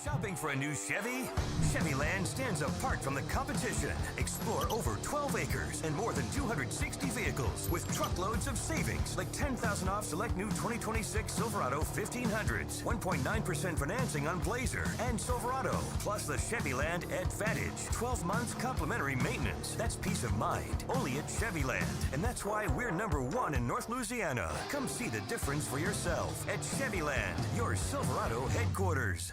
Shopping for a new Chevy? Chevyland stands apart from the competition. Explore over 12 acres and more than 260 vehicles with truckloads of savings, like $10,000 off select new 2026 Silverado 1500s, 1.9% financing on Blazer and Silverado, plus the Chevyland Advantage, 12 months complimentary maintenance. That's peace of mind, only at Chevyland. And that's why we're #1 in North Louisiana. Come see the difference for yourself at Chevyland, your Silverado headquarters.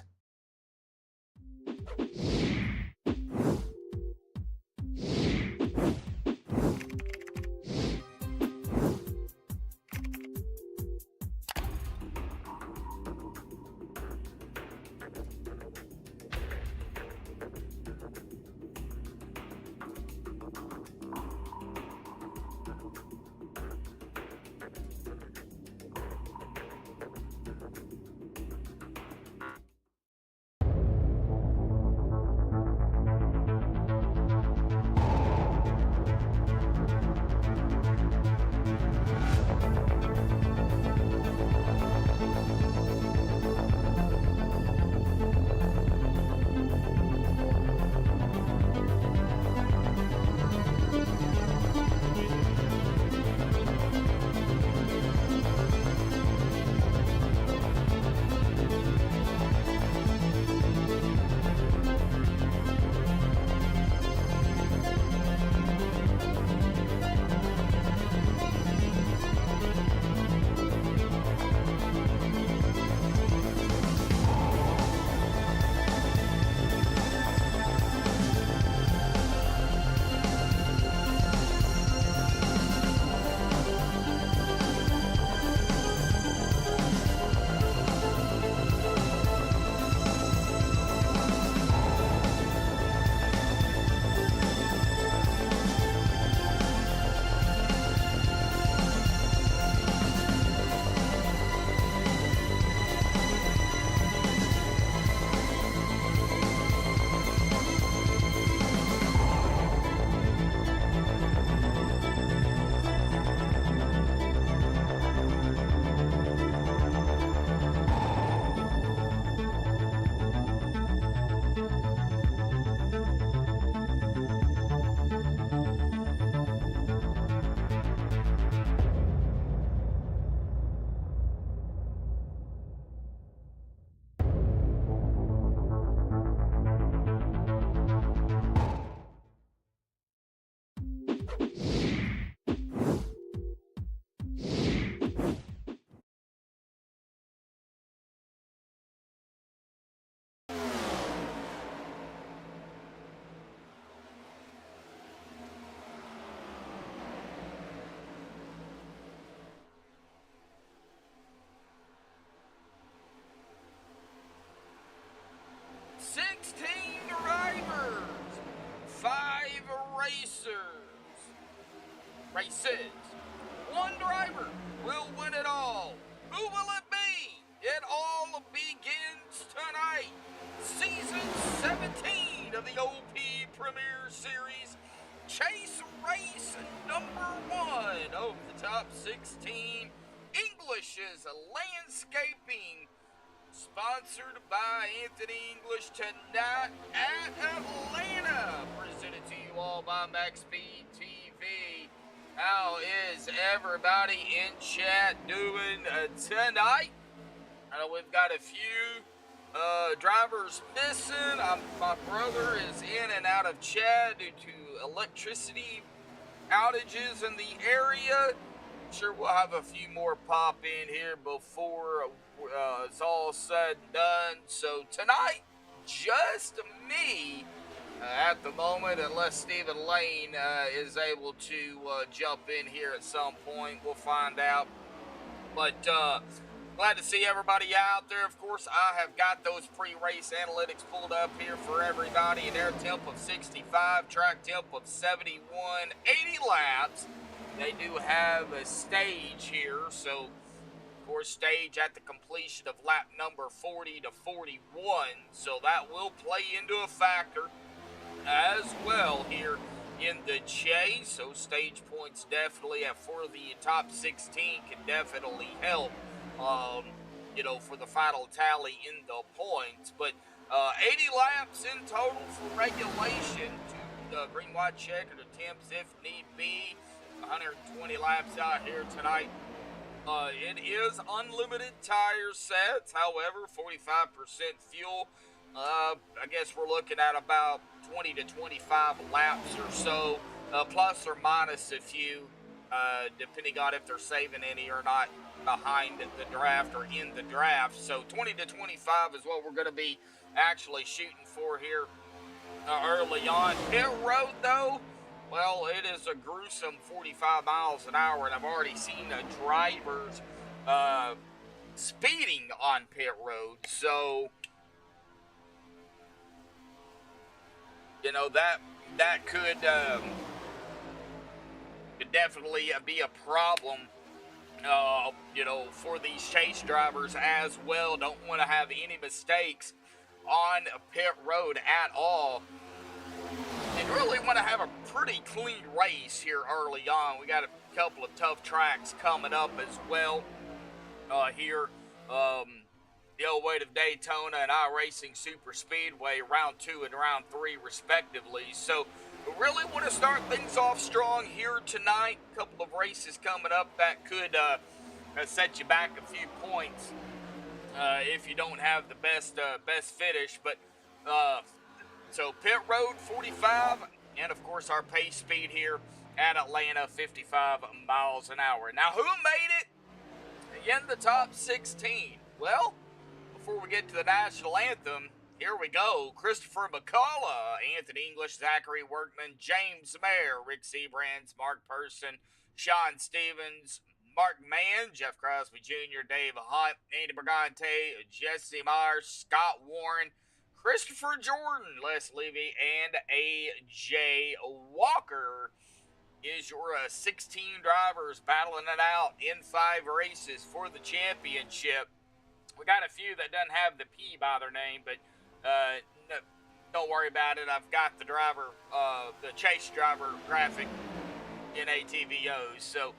Races. One driver will win it all. Who will it be? It all begins tonight. Season 17 of the OP Premier Series. Chase race #1 of the top 16. English's Landscaping. Sponsored by Anthony English tonight at Atlanta. Presented to you all by MaxspeedTV. How is everybody in chat doing tonight? I know we've got a few drivers missing. My brother is in and out of chat due to electricity outages in the area. I'm sure we'll have a few more pop in here before it's all said and done. So tonight, just me at the moment, unless Stephen Lane is able to jump in here at some point. We'll find out. But glad to see everybody out there. Of course, I have got those pre-race analytics pulled up here for everybody. An air temp of 65, track temp of 71, 80 laps. They do have a stage here, so of course stage at the completion of lap number 40 to 41, so that will play into a factor as well here in the chase. So stage points definitely for the top 16 can definitely help, for the final tally in the points. But 80 laps in total for regulation. To green, white, checkered attempts if need be. 120 laps out here tonight. It is unlimited tire sets. However, 45% fuel. I guess we're looking at about 20 to 25 laps or so, plus or minus a few, depending on if they're saving any or not behind the draft or in the draft. So 20 to 25 is what we're going to be actually shooting for here early on. Pit road, though, well, it is a gruesome 45 miles an hour, and I've already seen drivers speeding on pit road. So, you know, that could definitely be a problem, you know, for these chase drivers as well. Don't want to have any mistakes on a pit road at all. And really want to have a pretty clean race here early on. We got a couple of tough tracks coming up as well here. The old weight of Daytona and iRacing Super Speedway, round 2 and round 3 respectively. So we really want to start things off strong here tonight. A couple of races coming up that could set you back a few points if you don't have the best finish. But so pit road 45, and of course our pace speed here at Atlanta 55 miles an hour. Now, who made it in the top 16? Well, before we get to the national anthem, here we go. Christopher McCullough, Anthony English, Zachary Workman, James Mayer, Rick Seabrands, Mark Person, Sean Stevens, Mark Mann, Jeff Crosby Jr., Dave Hunt, Andy Brigante, Jesse Myers, Scott Warren, Christopher Jordan, Les Levy, and A.J. Walker is your 16 drivers battling it out in 5 races for the championship. We got a few that doesn't have the P by their name, but no, don't worry about it. I've got the driver, the chase driver graphic in ATVOs, so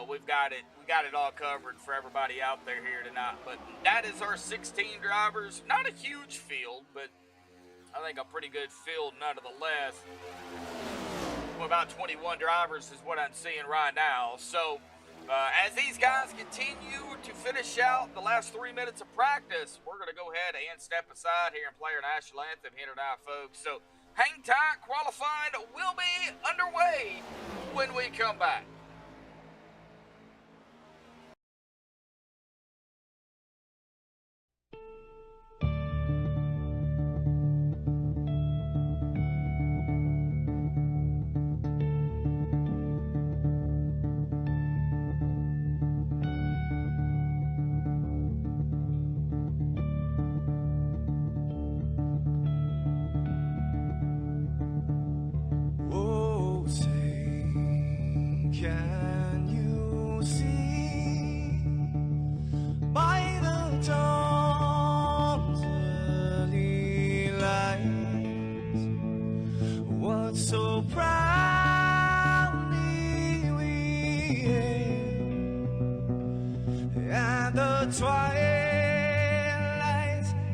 we've got it. We got it all covered for everybody out there here tonight. But that is our 16 drivers. Not a huge field, but I think a pretty good field nonetheless. Well, about 21 drivers is what I'm seeing right now. So as these guys continue to finish out the last 3 minutes of practice, we're going to go ahead and step aside here and play our national anthem here tonight, folks. So hang tight. Qualifying will be underway when we come back. Twilight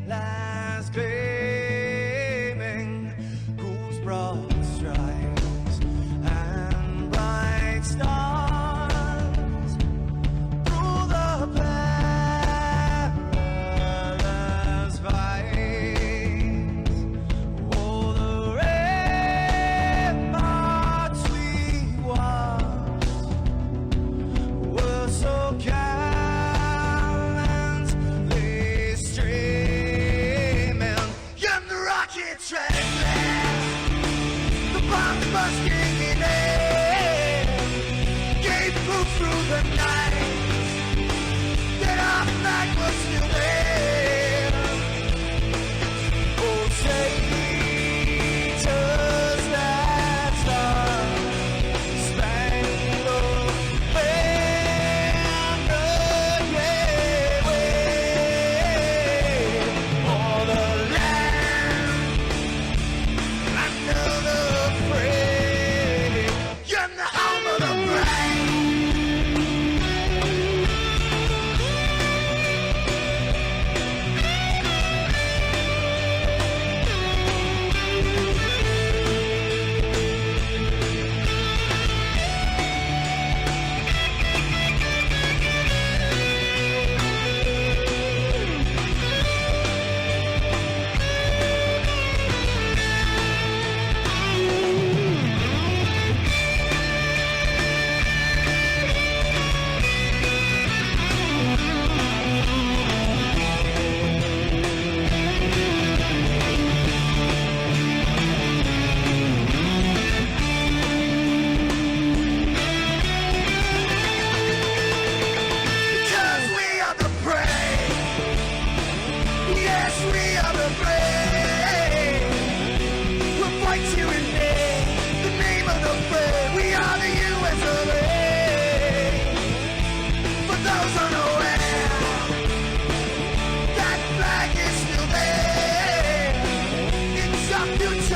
lies gleaming, whose broad stripes and bright stars through the perilous fights. Oh, the ramparts we watched were so busking in air, gave proof through the night that our flag was still there. Oh, traitors that star-spangled banner, yeah, wave for the land under the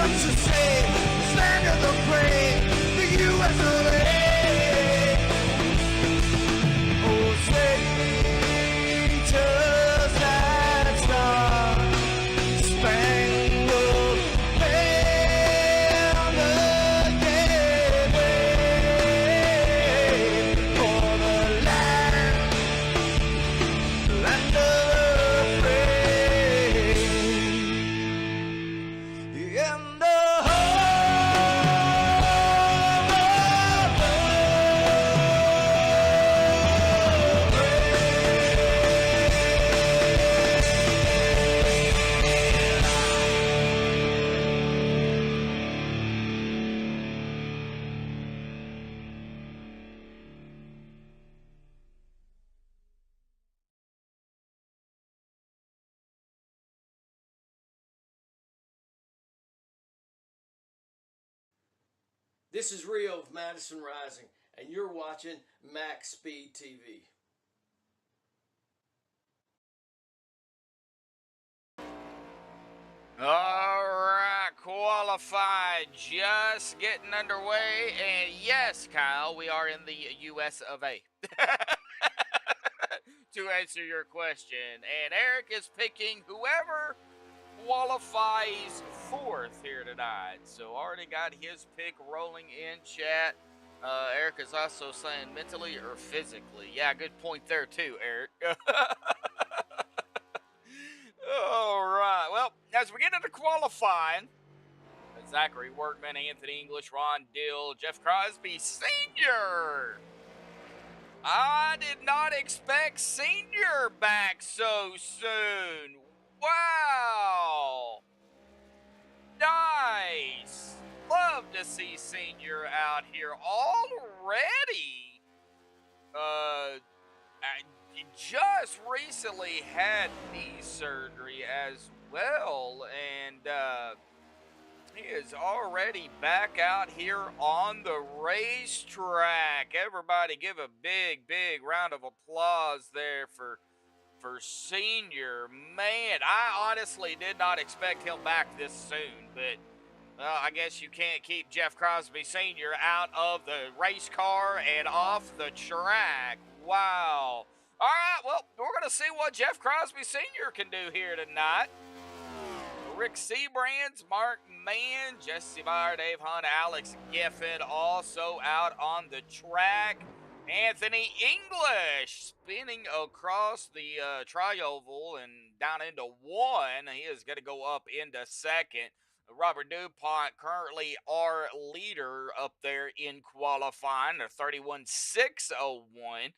much to say. Stand of the brave, the U.S. of A. Oh, say, just that star spangled banner, yeah, wave for the land of the free. And the This is Rio of Madison Rising, and you're watching MaxspeedTV. All right, qualified, just getting underway, and yes, Kyle, we are in the U.S. of A. To answer your question, and Eric is picking whoever qualifies fourth here tonight. So already got his pick rolling in chat. Eric is also saying mentally or physically. Yeah, good point there too, Eric. All right. Well, as we get into qualifying, Zachary Workman, Anthony English, Ron Dill, Jeff Crosby Sr. I did not expect Senior back so soon. Wow. Nice. Love to see Senior out here already. I just recently had knee surgery as well, and he is already back out here on the racetrack. Everybody give a big, big round of applause there for Senior. Man, I honestly did not expect him back this soon, but I guess you can't keep Jeff Crosby Sr. out of the race car and off the track. Wow. All right, well, we're going to see what Jeff Crosby Sr. can do here tonight. Rick Sebrands, Mark Mann, Jesse Meyer, Dave Hunt, Alex Giffen also out on the track. Anthony English spinning across the tri-oval and down into one. He is going to go up into second. Robert DuPont currently our leader up there in qualifying, a 31.601.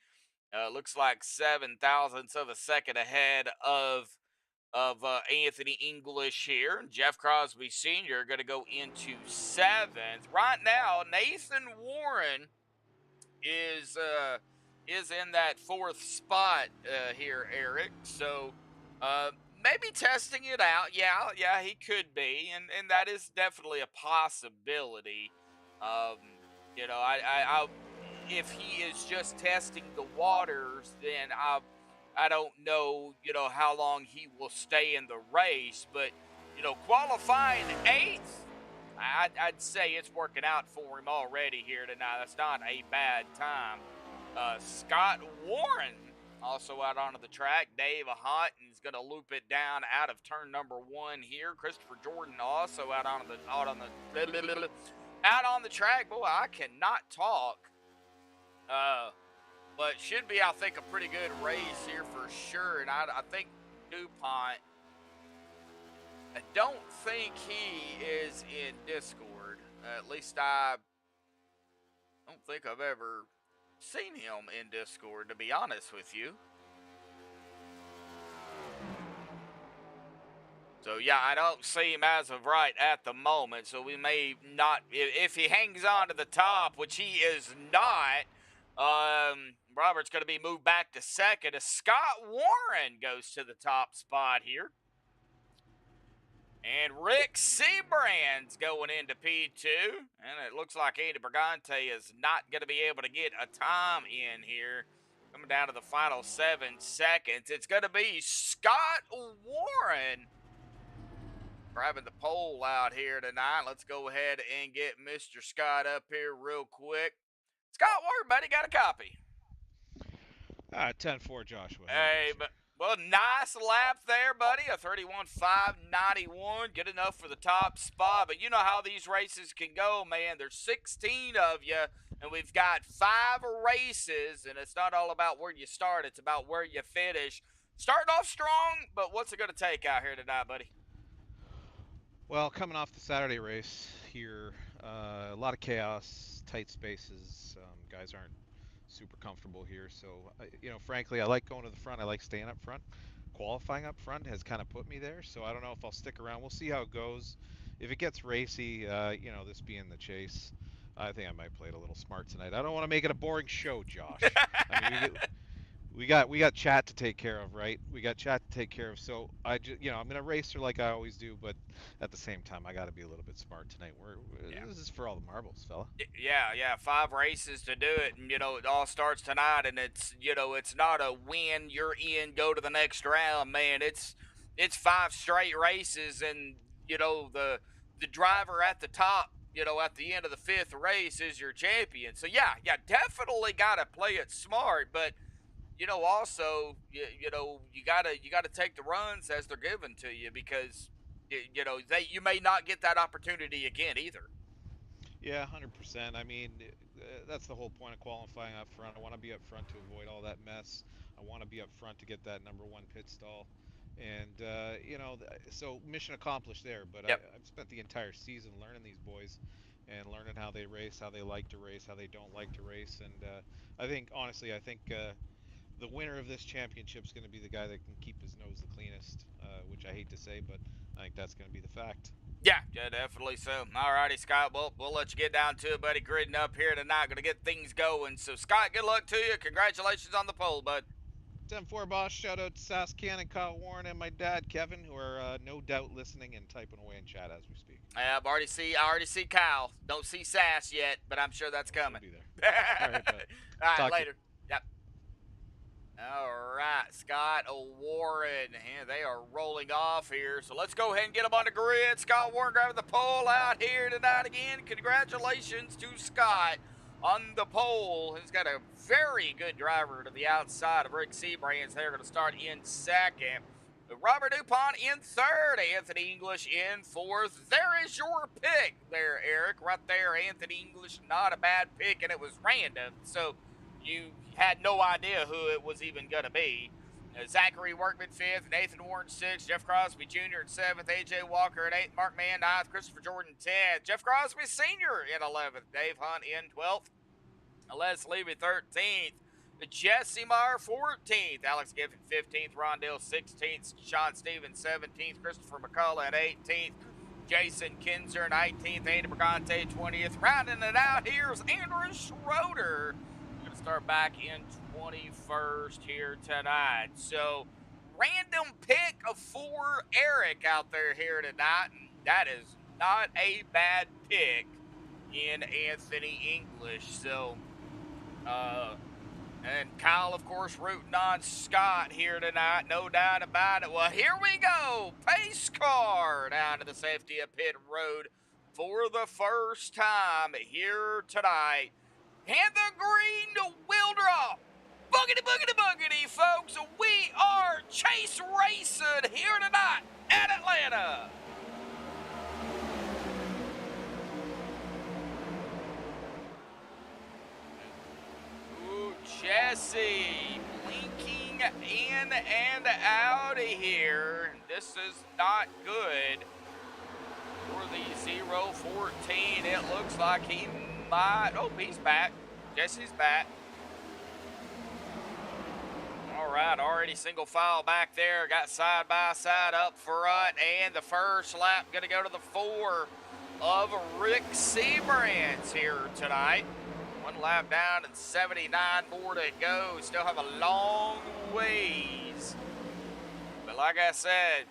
Looks like 7 thousandths of a second ahead of Anthony English here. Jeff Crosby Sr. going to go into seventh. Right now, Nathan Warren is in that fourth spot here, Eric. So maybe testing it out. Yeah, he could be, and that is definitely a possibility. I if he is just testing the waters, then I don't know, how long he will stay in the race, but qualifying eighth, I'd say it's working out for him already here tonight. That's not a bad time. Scott Warren also out onto the track. Dave Hunt is going to loop it down out of turn number one here. Christopher Jordan also out on the track. Boy, I cannot talk. But should be, I think, a pretty good race here for sure. And I think DuPont, I don't think he is in Discord. At least I don't think I've ever seen him in Discord, to be honest with you. So, yeah, I don't see him as of right at the moment. So we may not, if he hangs on to the top, which he is not, Robert's going to be moved back to second as Scott Warren goes to the top spot here. And Rick Sebrands going into P2. And it looks like Andy Brigante is not going to be able to get a time in here. Coming down to the final 7 seconds. It's going to be Scott Warren grabbing the pole out here tonight. Let's go ahead and get Mr. Scott up here real quick. Scott Ward, buddy, got a copy. 10-4, Joshua. Hey, but well, nice lap there, buddy. A 31.591, good enough for the top spot. But you know how these races can go, man. There's 16 of you, and we've got 5 races, and it's not all about where you start. It's about where you finish. Starting off strong, but what's it going to take out here tonight, buddy? Well, coming off the Saturday race here, a lot of chaos, tight spaces. Guys aren't super comfortable here. So, frankly, I like going to the front. I like staying up front. Qualifying up front has kind of put me there. So I don't know if I'll stick around. We'll see how it goes. If it gets racy, this being the chase, I think I might play it a little smart tonight. I don't want to make it a boring show, Josh. I mean, we got chat to take care of, right? We got chat to take care of. So I'm gonna race her like I always do, but at the same time, I got to be a little bit smart tonight. This is for all the marbles, fella. Yeah. 5 races to do it, and it all starts tonight. And it's not a win, you're in, go to the next round, man. It's 5 straight races, and the driver at the top, at the end of the 5th race is your champion. So yeah, definitely got to play it smart, but. Also, you gotta take the runs as they're given to you, because you may not get that opportunity again either. Yeah, 100%. I mean, that's the whole point of qualifying up front. I want to be up front to avoid all that mess. I want to be up front to get that number 1 pit stall, and so mission accomplished there. But yep. I've spent the entire season learning these boys and learning how they race, how they like to race, how they don't like to race, and I think the winner of this championship is going to be the guy that can keep his nose the cleanest, which I hate to say, but I think that's going to be the fact. Yeah, definitely so. All righty, Scott. Well, we'll let you get down to it, buddy. Gridding up here tonight. Going to get things going. So, Scott, good luck to you. Congratulations on the pole, bud. 10-4, boss. Shout out to Sascan and Kyle Warren and my dad, Kevin, who are no doubt listening and typing away in chat as we speak. I already see Kyle. Don't see Sass yet, but I'm sure that's coming. Be there. All right, bud. All right, later. Yep. All right, Scott Warren, and they are rolling off here. So let's go ahead and get them on the grid. Scott Warren grabbing the pole out here tonight again. Congratulations to Scott on the pole. He's got a very good driver to the outside of Rick Sebrands. They're going to start in 2nd. Robert DuPont in 3rd. Anthony English in 4th. There is your pick there, Eric. Right there, Anthony English. Not a bad pick, and it was random. So you had no idea who it was even going to be. Zachary Workman 5th, Nathan Warren 6th, Jeff Crosby Jr. in 7th, A.J. Walker in 8th, Mark Mann 9th, Christopher Jordan 10th, Jeff Crosby Sr. in 11th, Dave Hunt in 12th, Les Levy 13th, Jesse Meyer 14th, Alex Giffen 15th, Rondell 16th, Sean Stevens 17th, Christopher McCullough at 18th, Jason Kinzer 19th, Andy Brigante 20th. Rounding it out here is Andrew Schroeder. Start back in 21st here tonight. So, random pick for Eric out there here tonight. And that is not a bad pick in Anthony English. So, and Kyle, of course, rooting on Scott here tonight. No doubt about it. Well, here we go. Pace car down to the safety of pit road for the first time here tonight. And the green will drop. Boogity, boogity, boogity, folks. We are chase racing here tonight at Atlanta. Ooh, Jesse blinking in and out of here. This is not good for the 014. It looks like he might. Oh, he's back. Jesse's back. All right, already single file back there. Got side by side up front, and the first lap going to go to the 4 of Rick Sebrands here tonight. 1 lap down and 79 more to go. Still have a long ways. But like I said,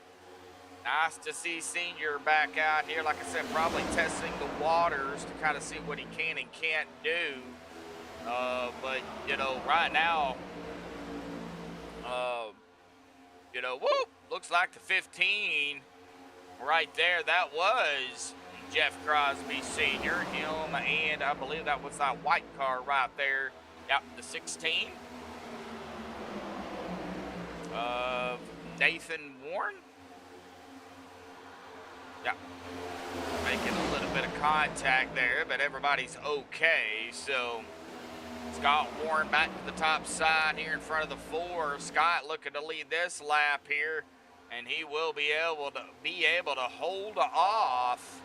nice to see Senior back out here. Like I said, probably testing the waters to kind of see what he can and can't do. But, right now, whoop, looks like the 15 right there, that was Jeff Crosby Sr. Him, and I believe that was that white car right there. Yep, the 16 of Nathan Warren. Yep, making a little bit of contact there, but everybody's okay. So Scott Warren back to the top side here in front of the 4. Scott looking to lead this lap here, and he will be able to hold off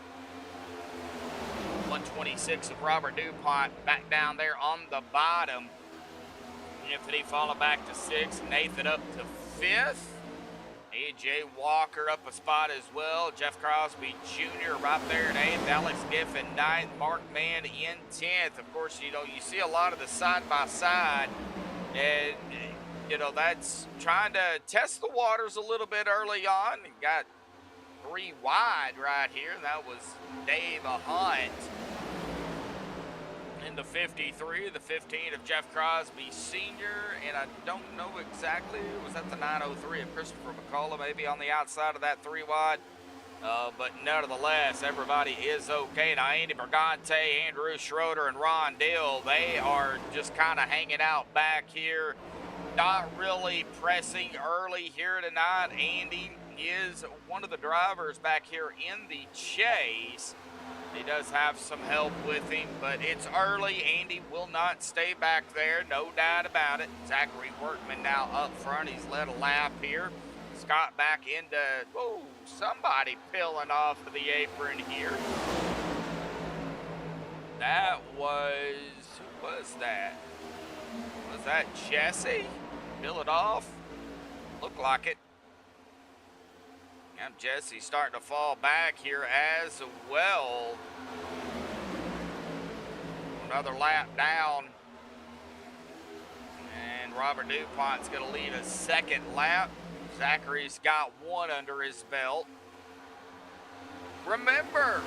126 of Robert DuPont back down there on the bottom. Anthony falling back to 6th, Nathan up to 5th. AJ Walker up a spot as well. Jeff Crosby Jr. right there in 8th. Alex Giffen 9th. Mark Mann in 10th. Of course, you know, you see a lot of the side-by-side. And, you know, that's trying to test the waters a little bit early on. Got 3 wide right here. That was Dave Hunt in the 53, the 15 of Jeff Crosby Sr., and I don't know exactly, was that the 903 of Christopher McCullough, maybe on the outside of that 3 wide, but nevertheless, everybody is okay. Now, Andy Brigante, Andrew Schroeder, and Ron Dill, they are just kind of hanging out back here, not really pressing early here tonight. Andy is one of the drivers back here in the chase. He does have some help with him, but it's early. Andy will not stay back there, no doubt about it. Zachary Workman now up front. He's led a lap here. Scott back into, oh, somebody peeling off of the apron here. That was, who was that? Was that Jesse? Peel it off? Looked like it. And Jesse starting to fall back here as well. Another lap down. And Robert DuPont's going to lead a 2nd lap. Zachary's got 1 under his belt. Remember,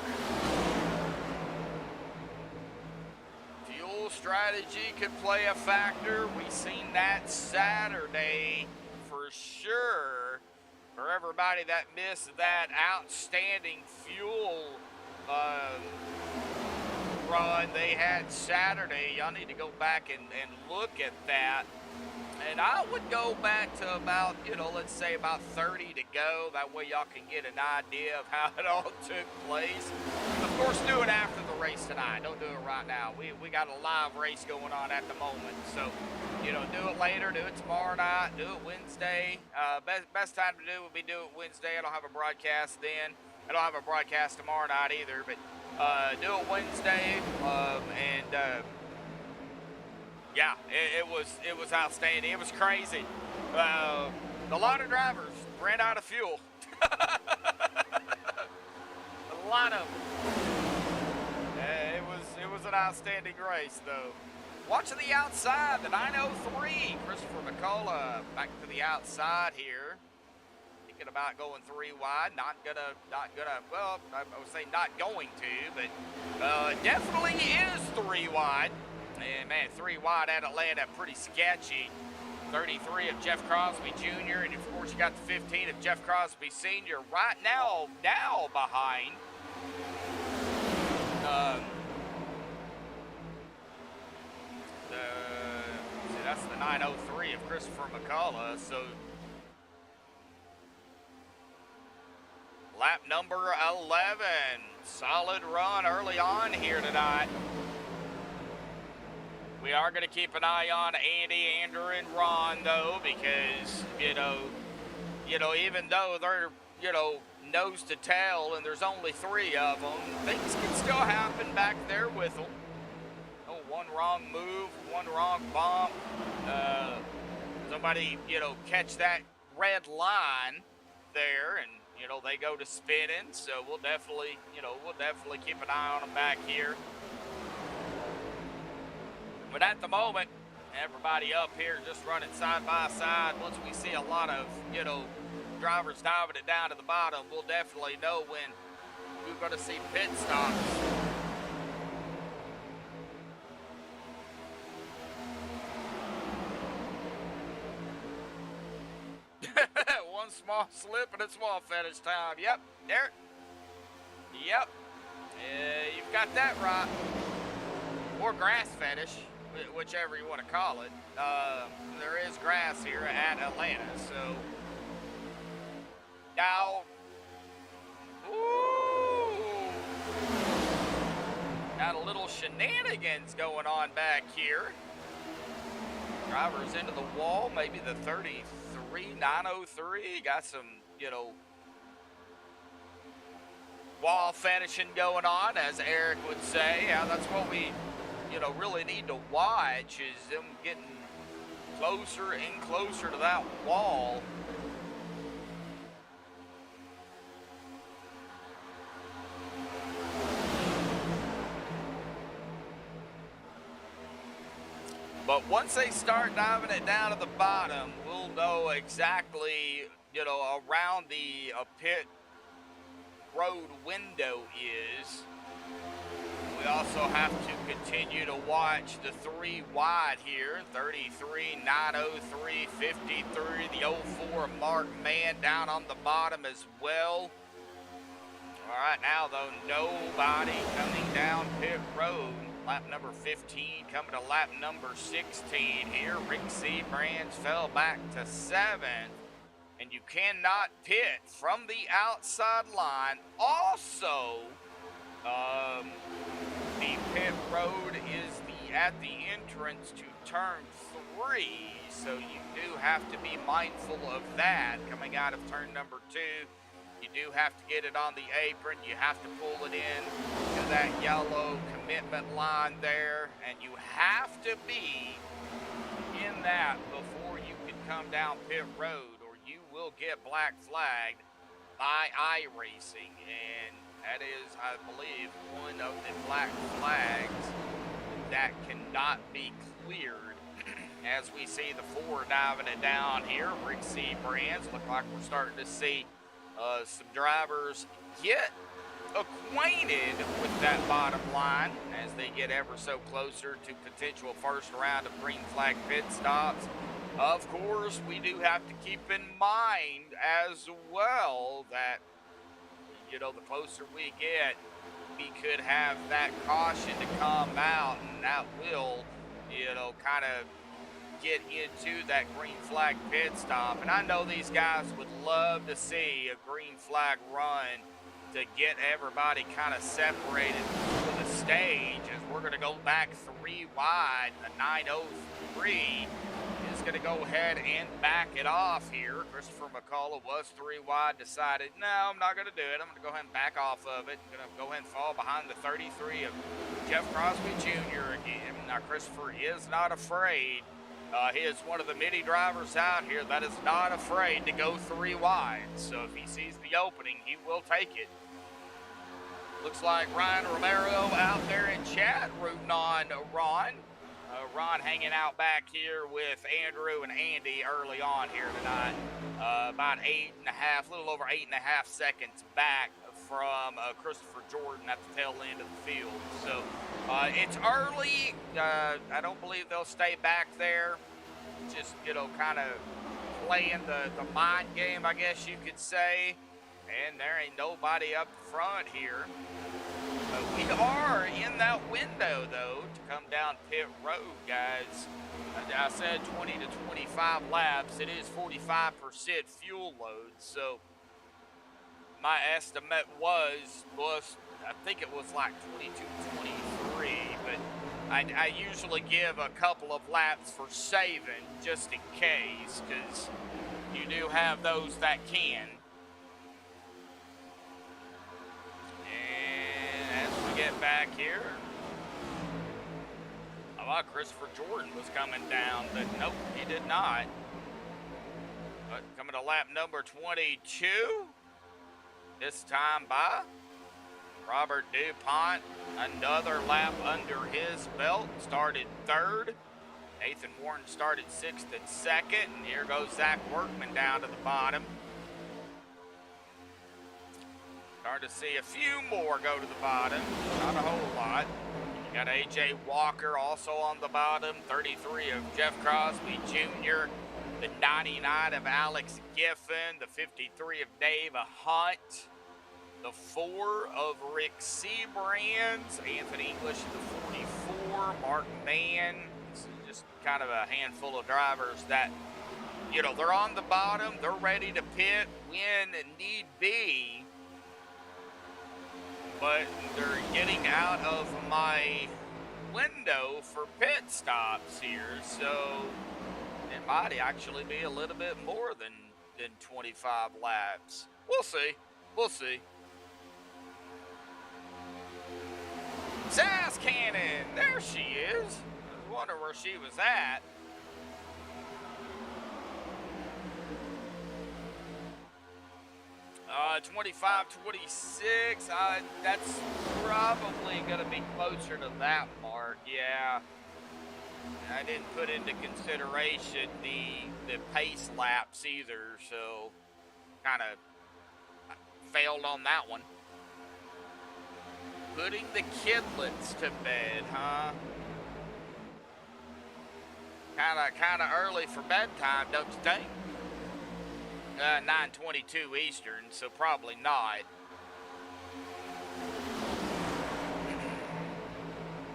fuel strategy could play a factor. We seen that Saturday for sure. For everybody that missed that outstanding fuel run they had Saturday, y'all need to go back and look at that. And I would go back to about, you know, let's say about 30 to go. That way y'all can get an idea of how it all took place. Of course, do it after the race tonight. Don't do it right now. We got a live race going on at the moment. So, you know, do it later, do it tomorrow night, do it Wednesday. Best time to do would be do it Wednesday. I don't have a broadcast then. I don't have a broadcast tomorrow night either, but do it Wednesday. Yeah, it was outstanding. It was crazy. A lot of drivers ran out of fuel. A lot of them. It was an outstanding race, though. Watching the outside, the 903, Christopher McCullough back to the outside here. Thinking about going 3 wide, not gonna, well, I would say not going to, but definitely is 3 wide. And man, 3 wide at Atlanta, pretty sketchy. 33 of Jeff Crosby Jr., and of course you got the 15 of Jeff Crosby Sr. right now behind. That's the 903 of Christopher McCullough. So lap number 11, solid run early on here tonight. We are going to keep an eye on Andy, Andrew, and Ron, though, because, you know, even though they're, nose to tail and there's only 3 of them, things can still happen back there with them. Oh, one wrong move, one wrong bump. Somebody, catch that red line there, and, they go to spinning. So we'll definitely keep an eye on them back here. But at the moment, everybody up here just running side by side. Once we see a lot of, drivers diving it down to the bottom, we'll definitely know when we're going to see pit stops. small slip and a small fetish time. Yep, there. Yep. You've got that right. Or grass fetish, whichever you want to call it. There is grass here at Atlanta, so. Now. Ooh. Got a little shenanigans going on back here. Driver's into the wall, maybe the 33,903. Got some, wall finishing going on, as Eric would say. Yeah, that's what we, really need to watch, is them getting closer and closer to that wall. But once they start diving it down to the bottom, we'll know exactly, around the pit road window is. We also have to continue to watch the 3 wide here. 33,903, 53, the 04 Mark Man down on the bottom as well. All right, now though, nobody coming down pit road. Lap number 15 coming to lap number 16 here. Rick C. Brands fell back to 7th. And you cannot pit from the outside line. Also, the pit road is at the entrance to turn 3. So you do have to be mindful of that coming out of turn number 2. You do have to get it on the apron. You have to pull it in to that yellow commitment line there. And you have to be in that before you can come down pit road, or you will get black flagged by iRacing. And that is, I believe, one of the black flags that cannot be cleared. As we see the 4 diving it down here, Rick C. Brands, look like we're starting to see some drivers get acquainted with that bottom line as they get ever so closer to potential first round of green flag pit stops. Of course, we do have to keep in mind as well that, the closer we get, we could have that caution to come out, and that will, kind of get into that green flag pit stop. And I know these guys would love to see a green flag run to get everybody kind of separated for the stage, as we're going to go back 3 wide. The 903 is going to go ahead and back it off here. Christopher McCullough was 3 wide, decided, no, I'm not going to do it. I'm going to go ahead and back off of it. I'm going to go ahead and fall behind the 33 of Jeff Crosby Jr. again. Now, Christopher is not afraid. He is one of the many drivers out here that is not afraid to go 3 wide. So if he sees the opening, he will take it. Looks like Ryan Romero out there in chat rooting on Ron. Ron hanging out back here with Andrew and Andy early on here tonight. About 8.5, a little over 8.5 seconds back from Christopher Jordan at the tail end of the field. So it's early. I don't believe they'll stay back there. Just, kind of playing the mind game, I guess you could say. And there ain't nobody up front here. But we are in that window, though, to come down pit road, guys. I said 20 to 25 laps. It is 45% fuel load. So my estimate was I think it was like 22, 23. But I usually give a couple of laps for saving, just in case, because you do have those that can. As we get back here, I thought Christopher Jordan was coming down, but nope, he did not. But coming to lap number 22, this time by Robert DuPont. Another lap under his belt, started 3rd. Nathan Warren started 6th and 2nd, and here goes Zach Workman down to the bottom. Starting to see a few more go to the bottom, not a whole lot. You got A.J. Walker also on the bottom, 33 of Jeff Crosby Jr. the 99 of Alex Giffen, the 53 of Dave Hunt, the 4 of Rick Seabrands, Anthony English, the 44, Mark Mann. It's just kind of a handful of drivers that, you know, they're on the bottom, they're ready to pit when need be, but they're getting out of my window for pit stops here, so it might actually be a little bit more than 25 laps. We'll see. We'll see. Sass Cannon, there she is. I was wondering where she was at. Uh, 25, 26, that's probably going to be closer to that mark, yeah. I didn't put into consideration the pace laps either, so kind of failed on that one. Putting the kidlets to bed, huh? Kind of early for bedtime, don't you think? 9:22 Eastern, so probably not.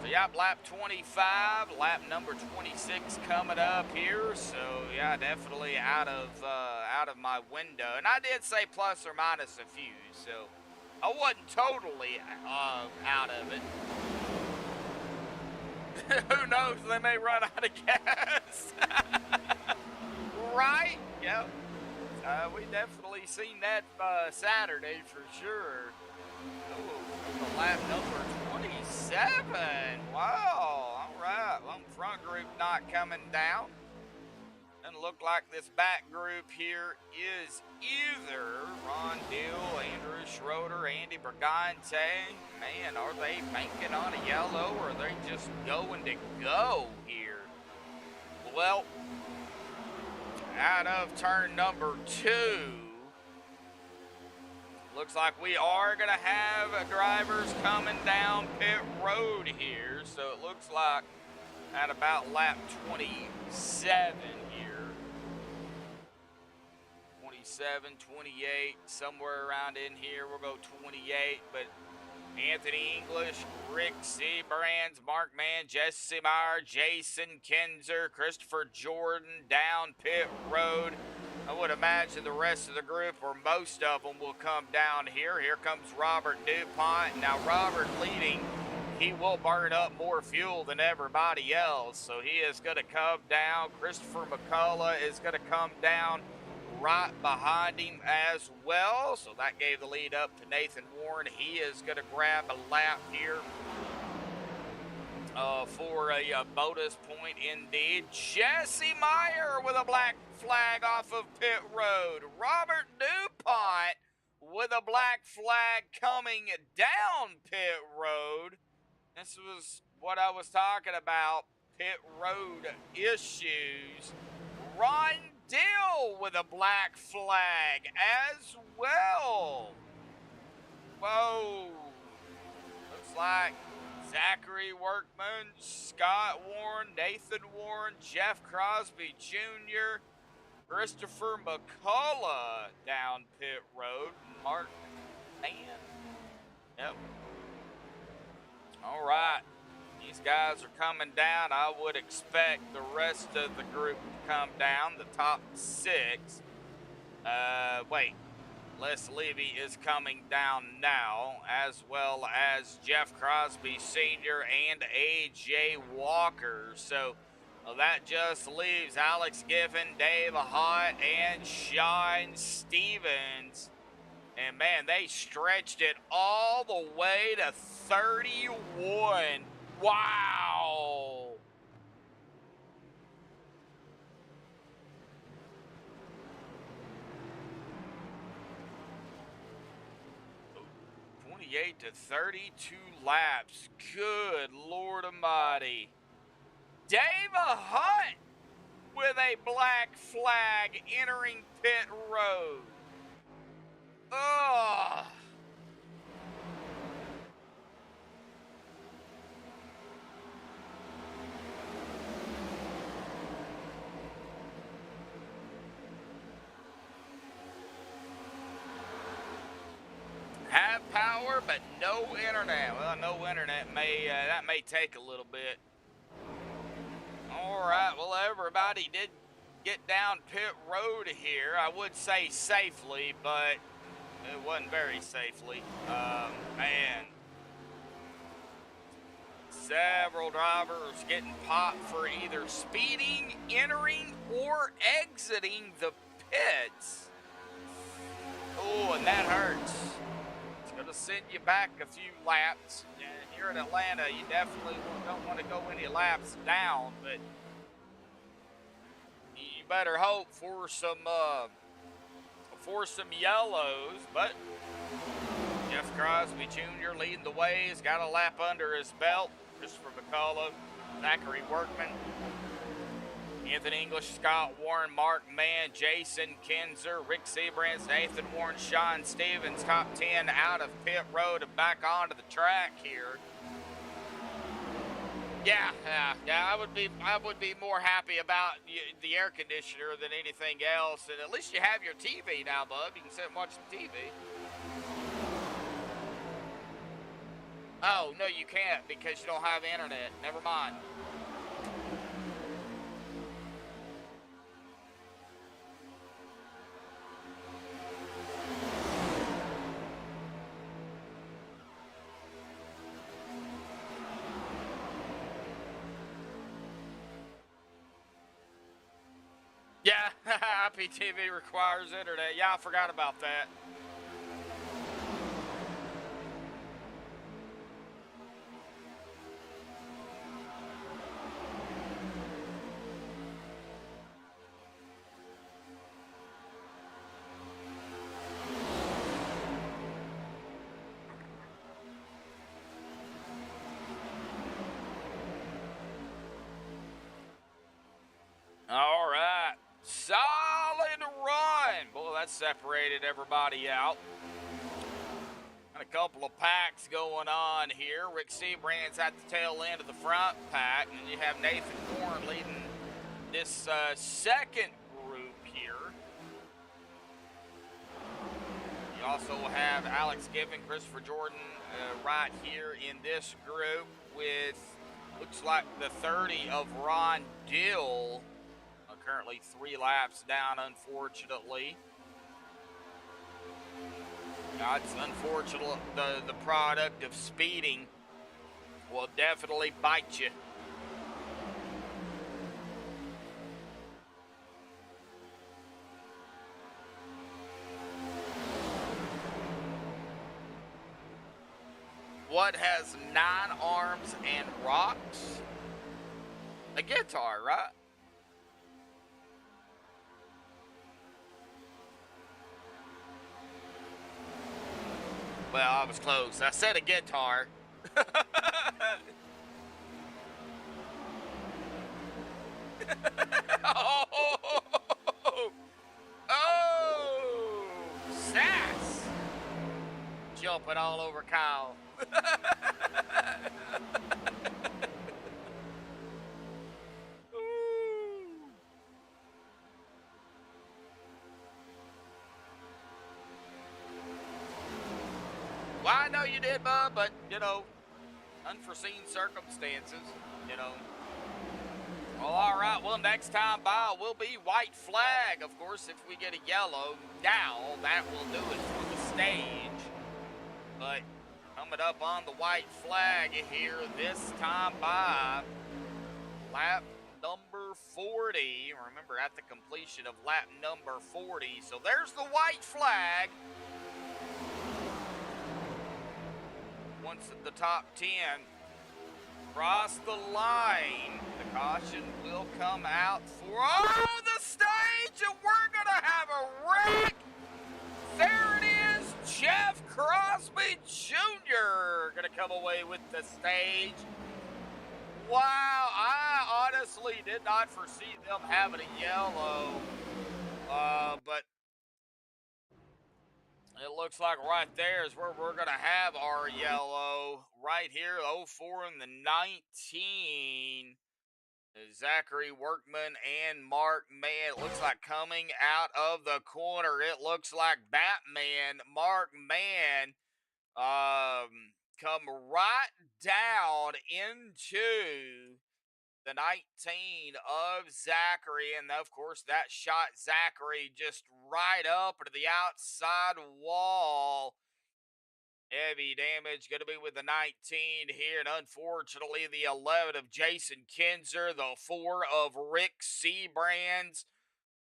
So yeah, lap 25, lap number 26 coming up here. So yeah, definitely out of my window. And I did say plus or minus a few, so I wasn't totally out of it. Who knows? They may run out of gas. Right? Yep. We definitely seen that Saturday for sure. Ooh, lap number 27. Wow. All right. Well, front group not coming down. Doesn't look like this back group here is either. Ron Deal, Andrew Schroeder, Andy Bergante. Man, are they banking on a yellow or are they just going to go here? Well, out of turn number 2, looks like we are going to have drivers coming down pit road here. So it looks like at about lap 27 here. 27, 28, somewhere around in here. We'll go 28, but Anthony English, Rick Seabrands, Mark Mann, Jesse Meyer, Jason Kinzer, Christopher Jordan down pit road. I would imagine the rest of the group, or most of them, will come down here. Here comes Robert DuPont. Now, Robert leading, he will burn up more fuel than everybody else, so he is going to come down. Christopher McCullough is going to come down right behind him as well. So that gave the lead up to Nathan Warren. He is going to grab a lap here for a bonus point indeed. Jesse Meyer with a black flag off of pit road. Robert DuPont with a black flag coming down pit road. This was what I was talking about, pit road issues. Ron Dill with a black flag as well. Whoa. Looks like Zachary Workman, Scott Warren, Nathan Warren, Jeff Crosby Jr., Christopher McCullough down pit road. Mark Mann. Yep. All right. These guys are coming down. I would expect the rest of the group to come down, the top 6. Wait. Les Levy is coming down now, as well as Jeff Crosby Sr. and A.J. Walker. So that just leaves Alex Giffen, Dave Hunt, and Sean Stevens. And, man, they stretched it all the way to 31. Wow. Oh, 28 to 32 laps. Good Lord Almighty. Dave Hunt with a black flag entering pit road. Ugh. have power, but no internet. Well, no internet that may take a little bit. All right, well, everybody did get down pit road here. I would say safely, but it wasn't very safely. Man, several drivers getting popped for either speeding, entering, or exiting the pits. Oh, and that hurts. It's going to send you back a few laps. Here in Atlanta, you definitely don't want to go any laps down, but you better hope for some yellows. But Jeff Crosby Jr. leading the way. He's got a lap under his belt. Christopher McCullough, Zachary Workman, Anthony English, Scott Warren, Mark Mann, Jason Kinzer, Rick Seabrance, Nathan Warren, Sean Stevens, top 10 out of pit road and back onto the track here. Yeah, I would be more happy about the air conditioner than anything else. And at least you have your TV now, bub. You can sit and watch the TV. Oh, no, you can't because you don't have internet. Never mind. Yeah, IPTV requires internet. Yeah, I forgot about that. All right. Solid run. Boy, that separated everybody out. And a couple of packs going on here. Rick Seabrand's at the tail end of the front pack. And you have Nathan Warren leading this second group here. You also have Alex Given, Christopher Jordan right here in this group with, looks like the 30 of Ron Dill. Currently 3 laps down, unfortunately. It's unfortunate. The product of speeding will definitely bite you. What has 9 arms and rocks? A guitar, right? Well, I was close. I said a guitar. Oh, sass. Jumping all over Kyle. Well, I know you did, bub, but, unforeseen circumstances, Well, all right, well, next time by will be white flag. Of course, if we get a yellow now, that will do it for the stage. But coming up on the white flag here this time by lap number 40. Remember, at the completion of lap number 40. So there's the white flag. Once at the top 10 cross the line, the caution will come out for the stage, and we're gonna have a wreck. There it is, Jeff Crosby Jr. gonna come away with the stage. Wow, I honestly did not foresee them having a yellow, but it looks like right there is where we're going to have our yellow. Right here, 04 and the 19. Zachary Workman and Mark Mann. It looks like coming out of the corner. It looks like Batman, Mark Mann, come right down into the 19 of Zachary. And of course, that shot Zachary just right up to the outside wall. Heavy damage going to be with the 19 here. And unfortunately, the 11 of Jason Kinzer, the 4 of Rick Seabrands.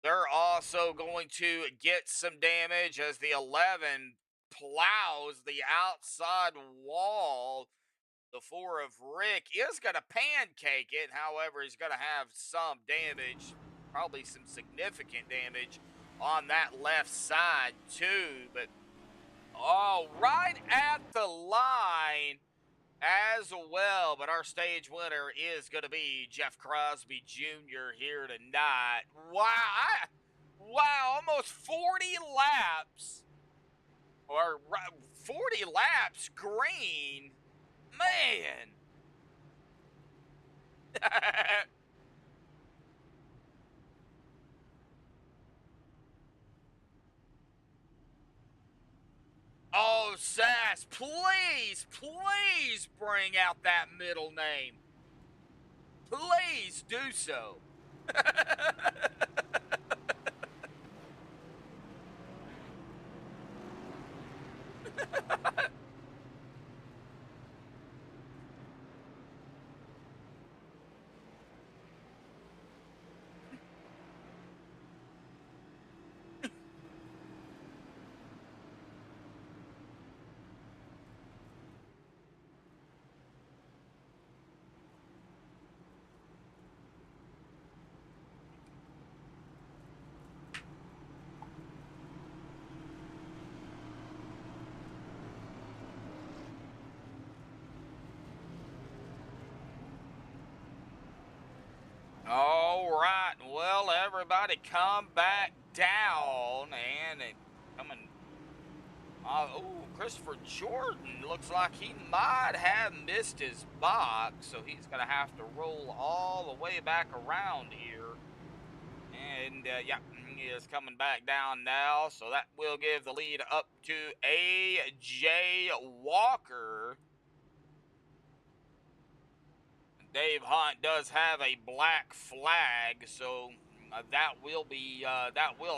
They're also going to get some damage as the 11 plows the outside wall. The 4 of Rick is going to pancake it. However, he's going to have some damage, probably some significant damage on that left side too. But, oh, right at the line as well. But our stage winner is going to be Jeff Crosby Jr. here tonight. Wow, almost 40 laps. Or 40 laps green. Man. Oh, Sass, please bring out that middle name. Please do so. All right, well, everybody come back down and coming. Oh, Christopher Jordan looks like he might have missed his box, so he's going to have to roll all the way back around here. And, yeah, he is coming back down now, so that will give the lead up to A.J. Walker. Dave Hunt does have a black flag, so that will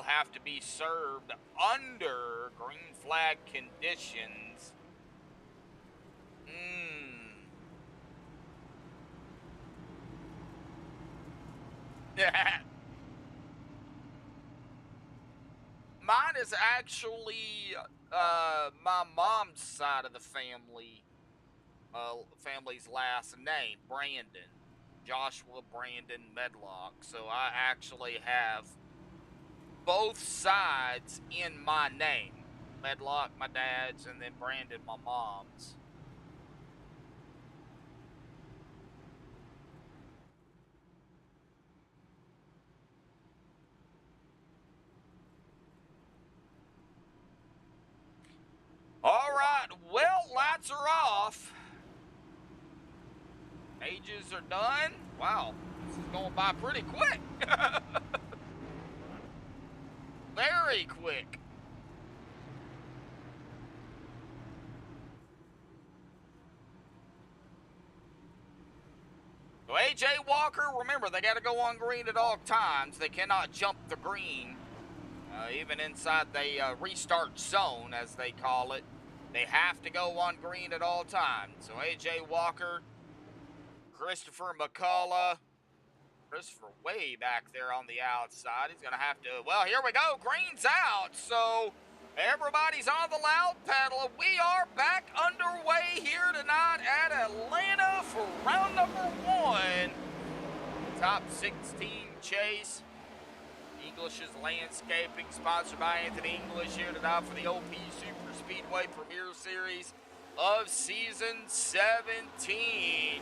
have to be served under green flag conditions. Mine is actually my mom's side of the family. Family's last name, Brandon, Joshua Brandon Medlock. So I actually have both sides in my name. Medlock, my dad's, and then Brandon, my mom's. All right, well, lights are off. Pages are done. Wow, this is going by pretty quick. Very quick. So A.J. Walker, remember, they got to go on green at all times. They cannot jump the green. Even inside the restart zone, as they call it. They have to go on green at all times. So A.J. Walker, Christopher McCullough. Christopher way back there on the outside. He's going to have to, well, here we go. Green's out. So everybody's on the loud pedal. We are back underway here tonight at Atlanta for round number 1. Top 16 chase. English's Landscaping, sponsored by Anthony English here tonight for the OP Super Speedway Premier Series of Season 17.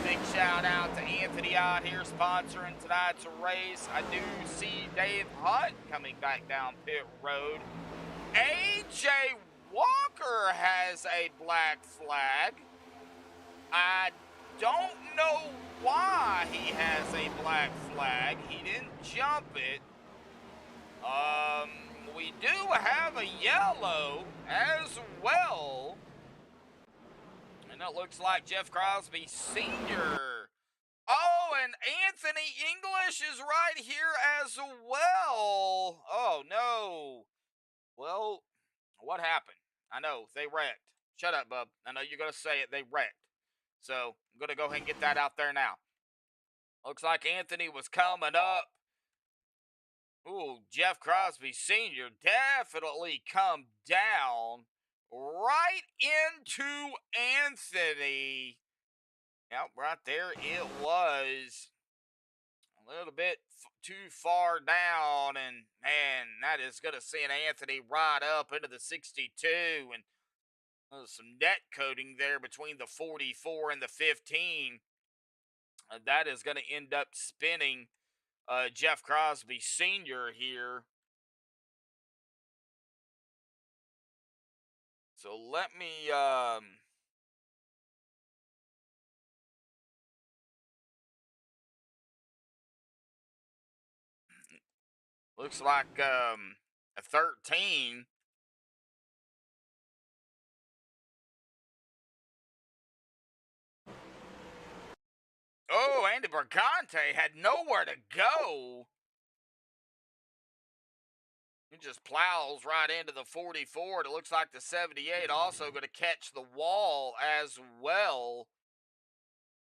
Big shout out to Anthony out here sponsoring tonight's race. I do see Dave Hunt coming back down pit road. A.J. Walker has a black flag. I don't know why he has a black flag. He didn't jump it. we do have a yellow as well. And it looks like Jeff Crosby Sr. Oh, and Anthony English is right here as well. Oh, no. Well, what happened? I know, they wrecked. Shut up, bub. I know you're going to say it. They wrecked. So, I'm going to go ahead and get that out there now. Looks like Anthony was coming up. Ooh, Jeff Crosby Sr. definitely come down right into Anthony. Yep, right there it was. A little bit too far down, and man, that is going to send Anthony right up into the 62, and some net coating there between the 44 and the 15. That is going to end up spinning Jeff Crosby Sr. here. So let me looks like a 13. Oh, Andy Brigante had nowhere to go. He just plows right into the 44. It looks like the 78 also going to catch the wall as well.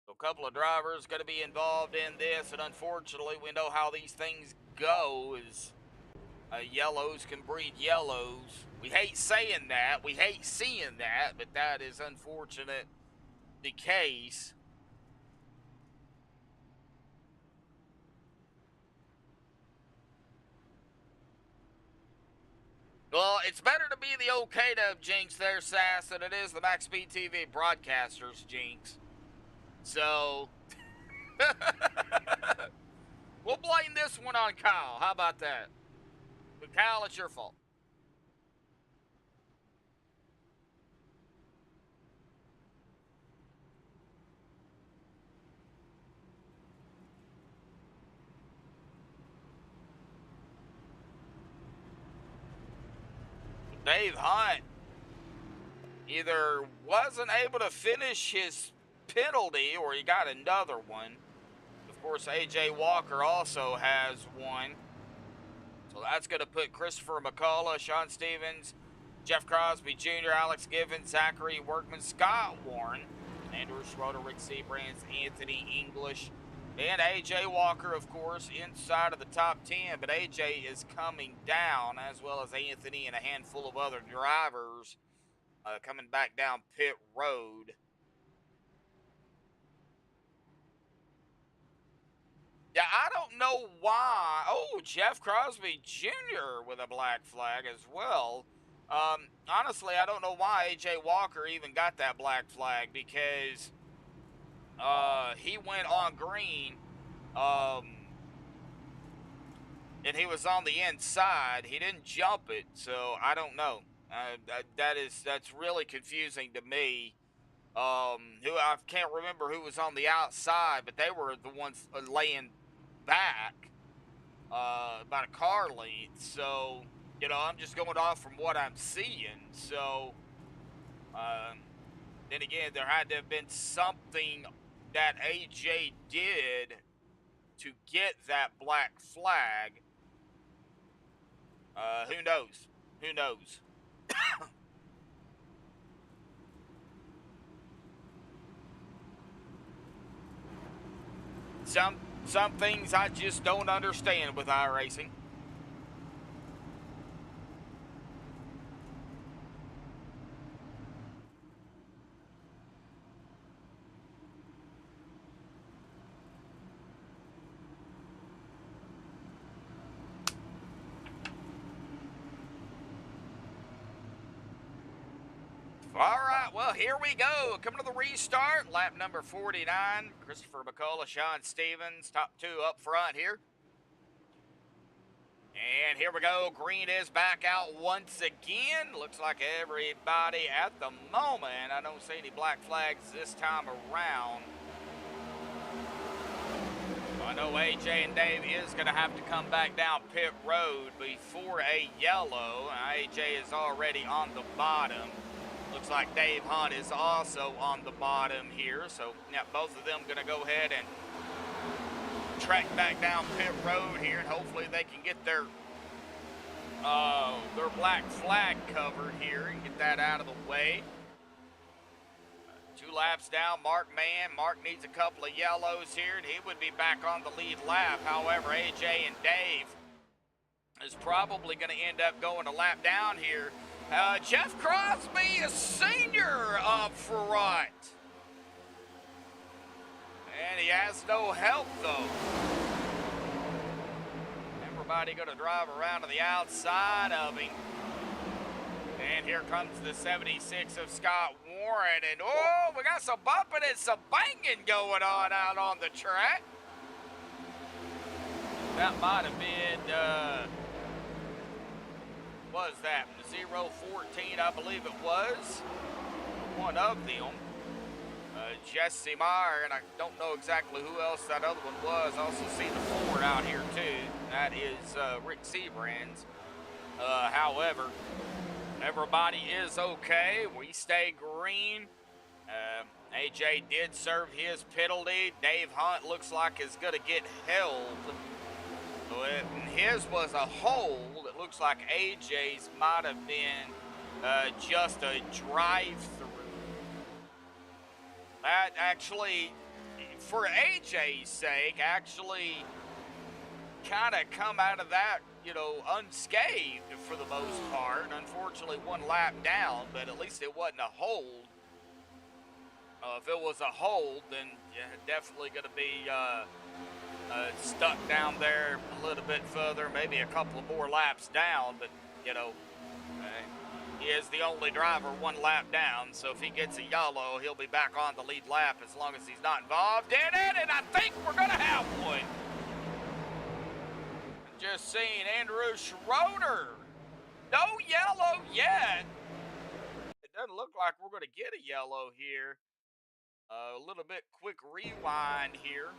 So a couple of drivers going to be involved in this, and unfortunately, we know how these things go. Is yellows can breed yellows. We hate saying that. We hate seeing that, but that is unfortunate the case. Well, it's better to be the OK-Dub Jinx there, Sass, than it is the MaxspeedTV broadcasters Jinx. So, we'll blame this one on Kyle. How about that? But Kyle, it's your fault. Dave Hunt either wasn't able to finish his penalty or he got another one. Of course, A.J. Walker also has one. So that's going to put Christopher McCullough, Sean Stevens, Jeff Crosby Jr., Alex Givens, Zachary Workman, Scott Warren, Andrew Schroeder, Rick Seabrands, Anthony English, and A.J. Walker, of course, inside of the top 10. But A.J. is coming down, as well as Anthony and a handful of other drivers coming back down pit road. Yeah, I don't know why. Oh, Jeff Crosby Jr. with a black flag as well. Honestly, I don't know why A.J. Walker even got that black flag, because he went on green, and he was on the inside. He didn't jump it, so I don't know. That's really confusing to me. Who I can't remember who was on the outside, but they were the ones laying back about a car length. So, you know, I'm just going off from what I'm seeing. So, then again, there had to have been something that AJ did to get that black flag. Who knows? Who knows? Some things I just don't understand with iRacing. All right, well, here we go. Coming to the restart, lap number 49. Christopher McCullough, Sean Stevens, top two up front here. And here we go. Green is back out once again. Looks like everybody at the moment. I don't see any black flags this time around. I know AJ and Dave is going to have to come back down pit road before a yellow. AJ is already on the bottom. Looks like Dave Hunt is also on the bottom here. So, yeah, both of them going to go ahead and track back down pit road here, and hopefully they can get their black flag covered here and get that out of the way. 2 laps down, Mark Mann. Mark needs a couple of yellows here, and he would be back on the lead lap. However, AJ and Dave is probably going to end up going a lap down here. Jeff Crosby, a senior, up front. And he has no help, though. Everybody going to drive around to the outside of him. And here comes the 76 of Scott Warren. And, oh, we got some bumping and some banging going on out on the track. That might have been, what was that? 014, I believe it was. One of them. Jesse Meyer, and I don't know exactly who else that other one was. I also see the Ford out here, too. That is Rick Seabrand's. However, everybody is okay. We stay green. AJ did serve his penalty. Dave Hunt looks like is going to get held. His was a hold. It looks like AJ's might have been just a drive-through. That actually, for AJ's sake, actually kind of come out of that, you know, unscathed for the most part. Unfortunately, 1 lap down, but at least it wasn't a hold. If it was a hold, then yeah, definitely going to be stuck down there a little bit further, maybe a couple of more laps down, but, you know, he is the only driver 1 lap down, so if he gets a yellow, he'll be back on the lead lap as long as he's not involved in it, and I think we're going to have one. Just seeing Andrew Schroeder. No yellow yet. It doesn't look like we're going to get a yellow here. A little bit quick rewind here.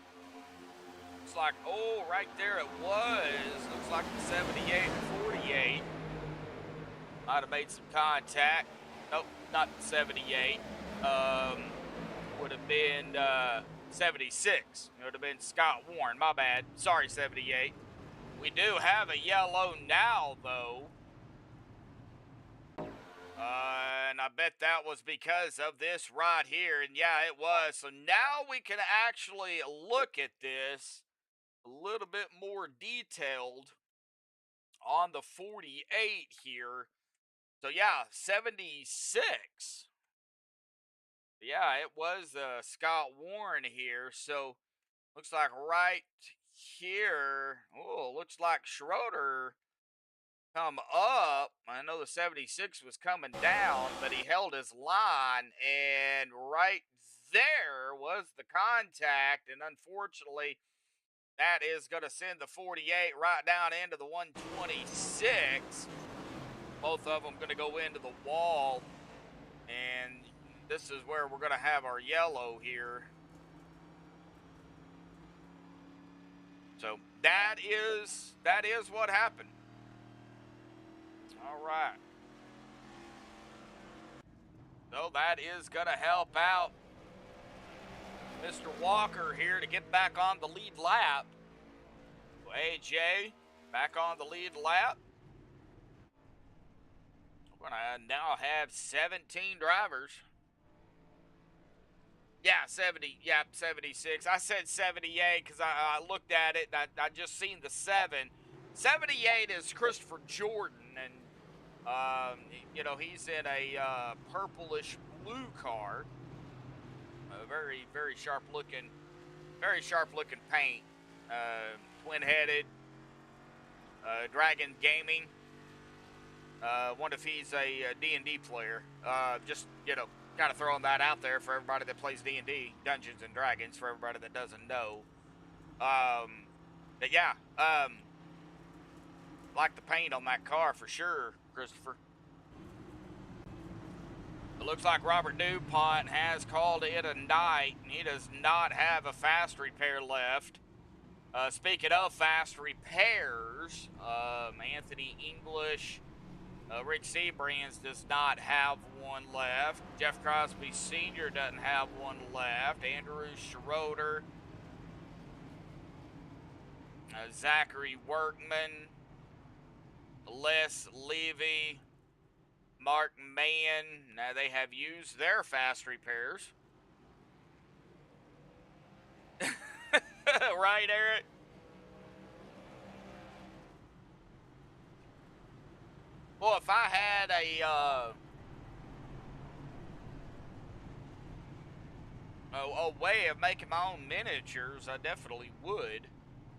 Looks like, oh, right there it was. Looks like the 78 and 48. Might have made some contact. Nope, not 78. Would have been 76. It would have been Scott Warren. My bad. Sorry, 78. We do have a yellow now, though. And I bet that was because of this right here. And yeah, it was. So now we can actually look at this a little bit more detailed on the 48 here. So yeah, 76. Yeah, it was Scott Warren here. So looks like right here. Oh, looks like Schroeder come up. I know the 76 was coming down, but he held his line, and right there was the contact, and unfortunately, that is going to send the 48 right down into the 126. Both of them going to go into the wall, and this is where we're going to have our yellow here. So that is what happened. All right. So that is going to help out Mr. Walker here to get back on the lead lap. AJ back on the lead lap. We're going to now have 17 drivers. Yeah, 70. Yeah, 76. I said 78 because I looked at it and I just seen the 7. 78 is Christopher Jordan, and you know, he's in a purplish blue car. Very, very sharp looking paint. Twin-headed. Dragon Gaming. Wonder if he's a D&D player. Just, you know, kind of throwing that out there for everybody that plays D&D, Dungeons and Dragons, for everybody that doesn't know. But yeah, like the paint on that car for sure, Christopher. It looks like Robert DuPont has called it a night, and he does not have a fast repair left. Speaking of fast repairs, Anthony English, Rick Seabrands does not have one left. Jeff Crosby Sr. doesn't have one left. Andrew Schroeder, Zachary Workman, Les Levy, Mark Mann. Now they have used their fast repairs. Right, Eric? Well, if I had a way of making my own miniatures, I definitely would.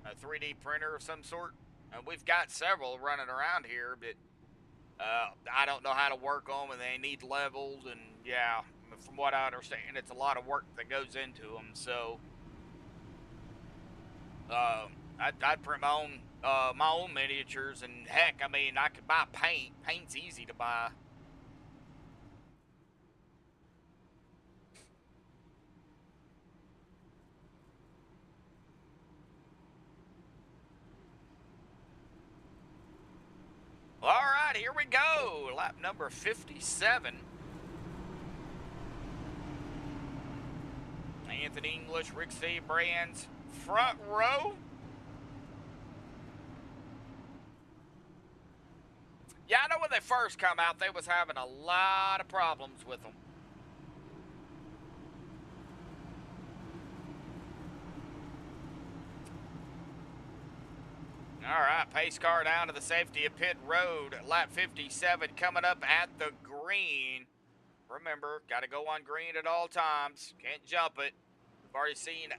A 3D printer of some sort. We've got several running around here, but I don't know how to work them, and they need leveled, and yeah, from what I understand, it's a lot of work that goes into them. So I'd print my own miniatures, and heck, I mean, I could buy paint. Paint's easy to buy. All right, here we go. Lap number 57. Anthony English, Rick Seabrands, front row. Yeah, I know when they first come out, they was having a lot of problems with them. All right, pace car down to the safety of pit road. Lap 57 coming up at the green. Remember, got to go on green at all times. Can't jump it. We've already seen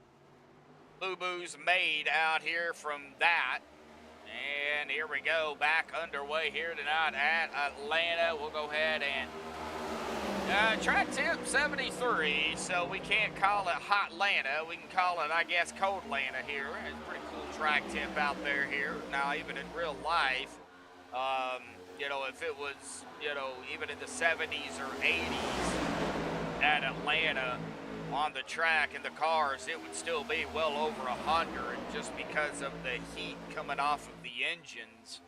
boo-boos made out here from that. And here we go, back underway here tonight at Atlanta. We'll go ahead and track tip 73, so we can't call it Hot Atlanta. We can call it, I guess, Cold Atlanta here. It's a pretty cool track tip out there here. Now, even in real life, you know, if it was, you know, even in the 70s or 80s at Atlanta on the track and the cars, it would still be well over 100 just because of the heat coming off of the engines.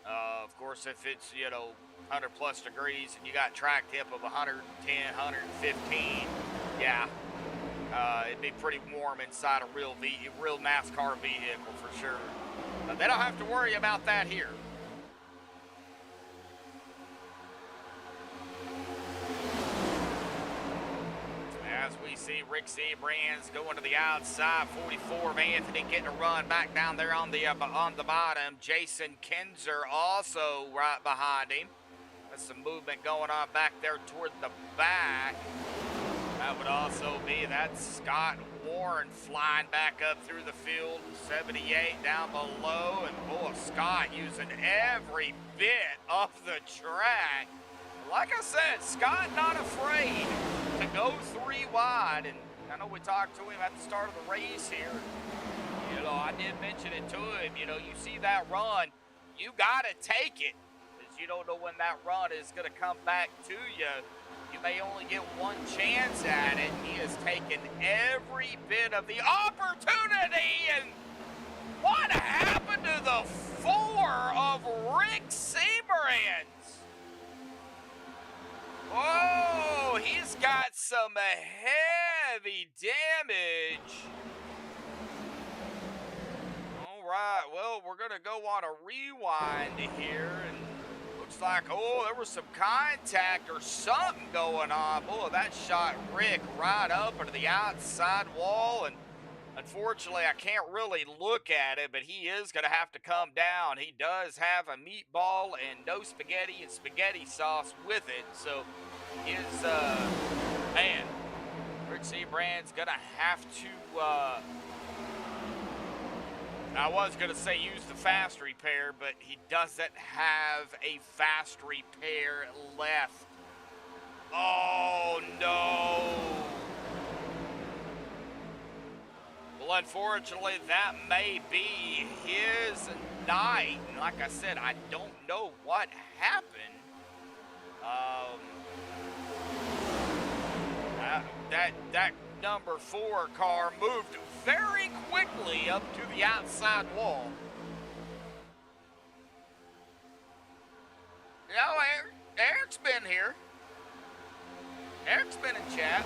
Of course, if it's, you know, 100 plus degrees and you got track tip of 110, 115, yeah, it'd be pretty warm inside a real NASCAR vehicle for sure. But they don't have to worry about that here. As we see Rick Seabrands going to the outside, 44 of Anthony getting a run back down there on the bottom. Jason Kinzer also right behind him. There's some movement going on back there toward the back. That would also be that Scott Warren flying back up through the field. 78 down below, and boy, Scott using every bit of the track. Like I said, Scott not afraid to go 3 wide, and I know we talked to him at the start of the race here. You know, I did mention it to him. You know, you see that run, you got to take it, because you don't know when that run is going to come back to you. You may only get one chance at it. He has taken every bit of the opportunity, and what happened to the 4 of Rick Seabrands? Oh, he's got some heavy damage. All right, well, we're going to go on a rewind here, and looks like, oh, there was some contact or something going on. Boy, that shot Rick right up into the outside wall, and unfortunately, I can't really look at it, but he is going to have to come down. He does have a meatball and no spaghetti and spaghetti sauce with it, so his, man, Rick Seabrands going to have to, I was going to say use the fast repair, but he doesn't have a fast repair left. Oh, no. Well, unfortunately, that may be his night. And like I said, I don't know what happened. That number 4 car moved very quickly up to the outside wall. You know, Eric's been here. Eric's been in chat.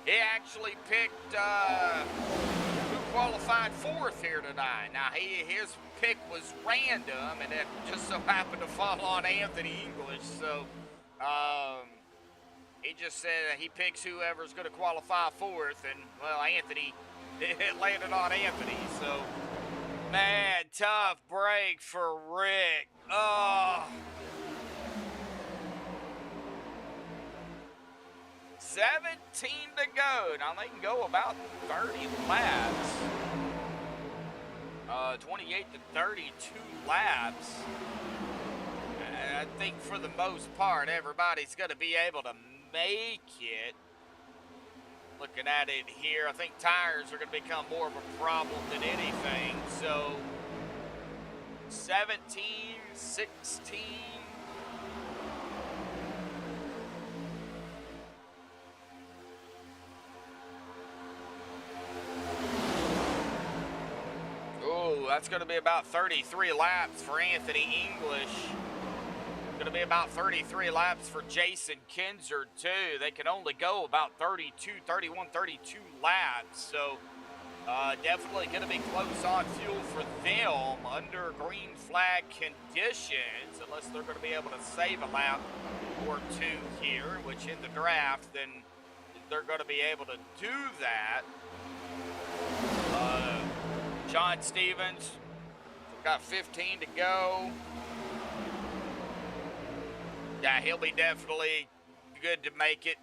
He actually picked who qualified fourth here tonight. Now, his pick was random, and it just so happened to fall on Anthony English. So, he just said he picks whoever's going to qualify fourth, and, well, Anthony, it landed on Anthony. So, man, tough break for Rick. Oh. 17 to go. Now they can go about 30 laps. 28 to 32 laps. And I think for the most part, everybody's going to be able to make it. Looking at it here, I think tires are going to become more of a problem than anything. So 17, 16. That's going to be about 33 laps for Anthony English. Going to be about 33 laps for Jason Kinzer, too. They can only go about 32 laps. So, definitely going to be close on fuel for them under green flag conditions, unless they're going to be able to save a lap or two here, which in the draft, then they're going to be able to do that. John Stevens, got 15 to go. Yeah, he'll be definitely good to make it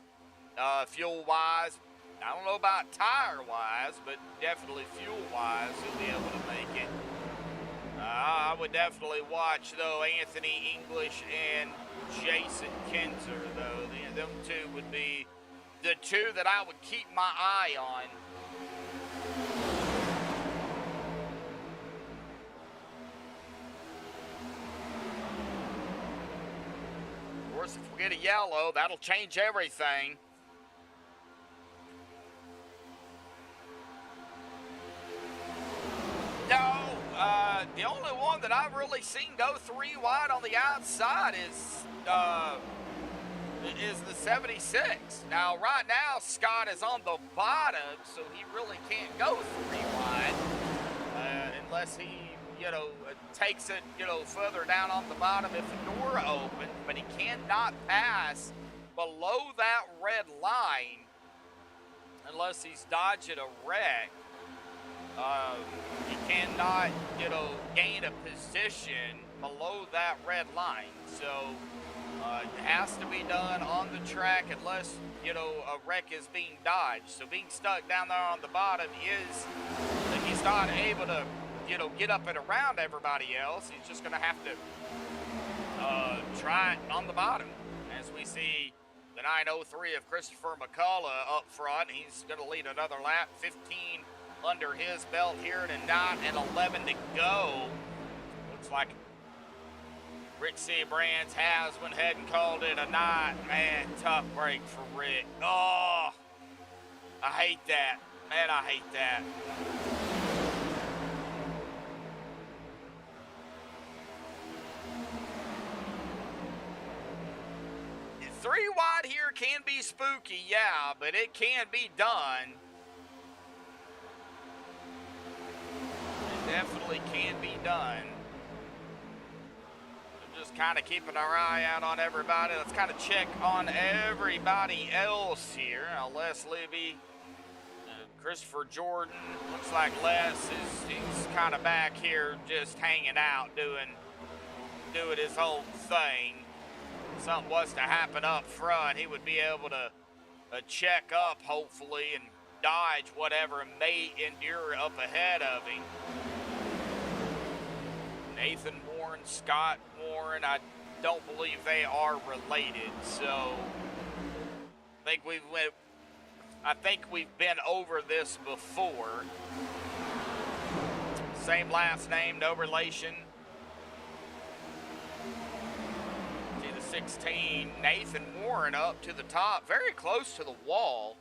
fuel-wise. I don't know about tire-wise, but definitely fuel-wise, he'll be able to make it. I would definitely watch, though, Anthony English and Jason Kinzer, though. Them two would be the two that I would keep my eye on. Of course, if we get a yellow, that'll change everything. No, the only one that I've really seen go 3 wide on the outside is the 76. Now, right now, Scott is on the bottom, so he really can't go 3 wide unless he, takes it, further down on the bottom if the door opens, but he cannot pass below that red line unless he's dodging a wreck. He cannot, gain a position below that red line. So, it has to be done on the track unless, a wreck is being dodged. So being stuck down there on the bottom is, he's not able to, get up and around everybody else. He's just going to have to try it on the bottom. As we see the 903 of Christopher McCullough up front. He's going to lead another lap. 15 under his belt here tonight and 11 to go. Looks like Rick Seabrands has went ahead and called it a night. Man, tough break for Rick. Oh, I hate that. Man, I hate that. Three wide here can be spooky, yeah, but it can be done. It definitely can be done. We're just kind of keeping our eye out on everybody. Let's kind of check on everybody else here. Now, Les Libby, Christopher Jordan. Looks like Les he's kind of back here just hanging out, doing his whole thing. If something was to happen up front, he would be able to check up, hopefully, and dodge whatever may endure up ahead of him. Nathan Warren, Scott Warren, I don't believe they are related, so I think we've been over this before. Same last name, no relation. 16, Nathan Warren up to the top, very close to the wall.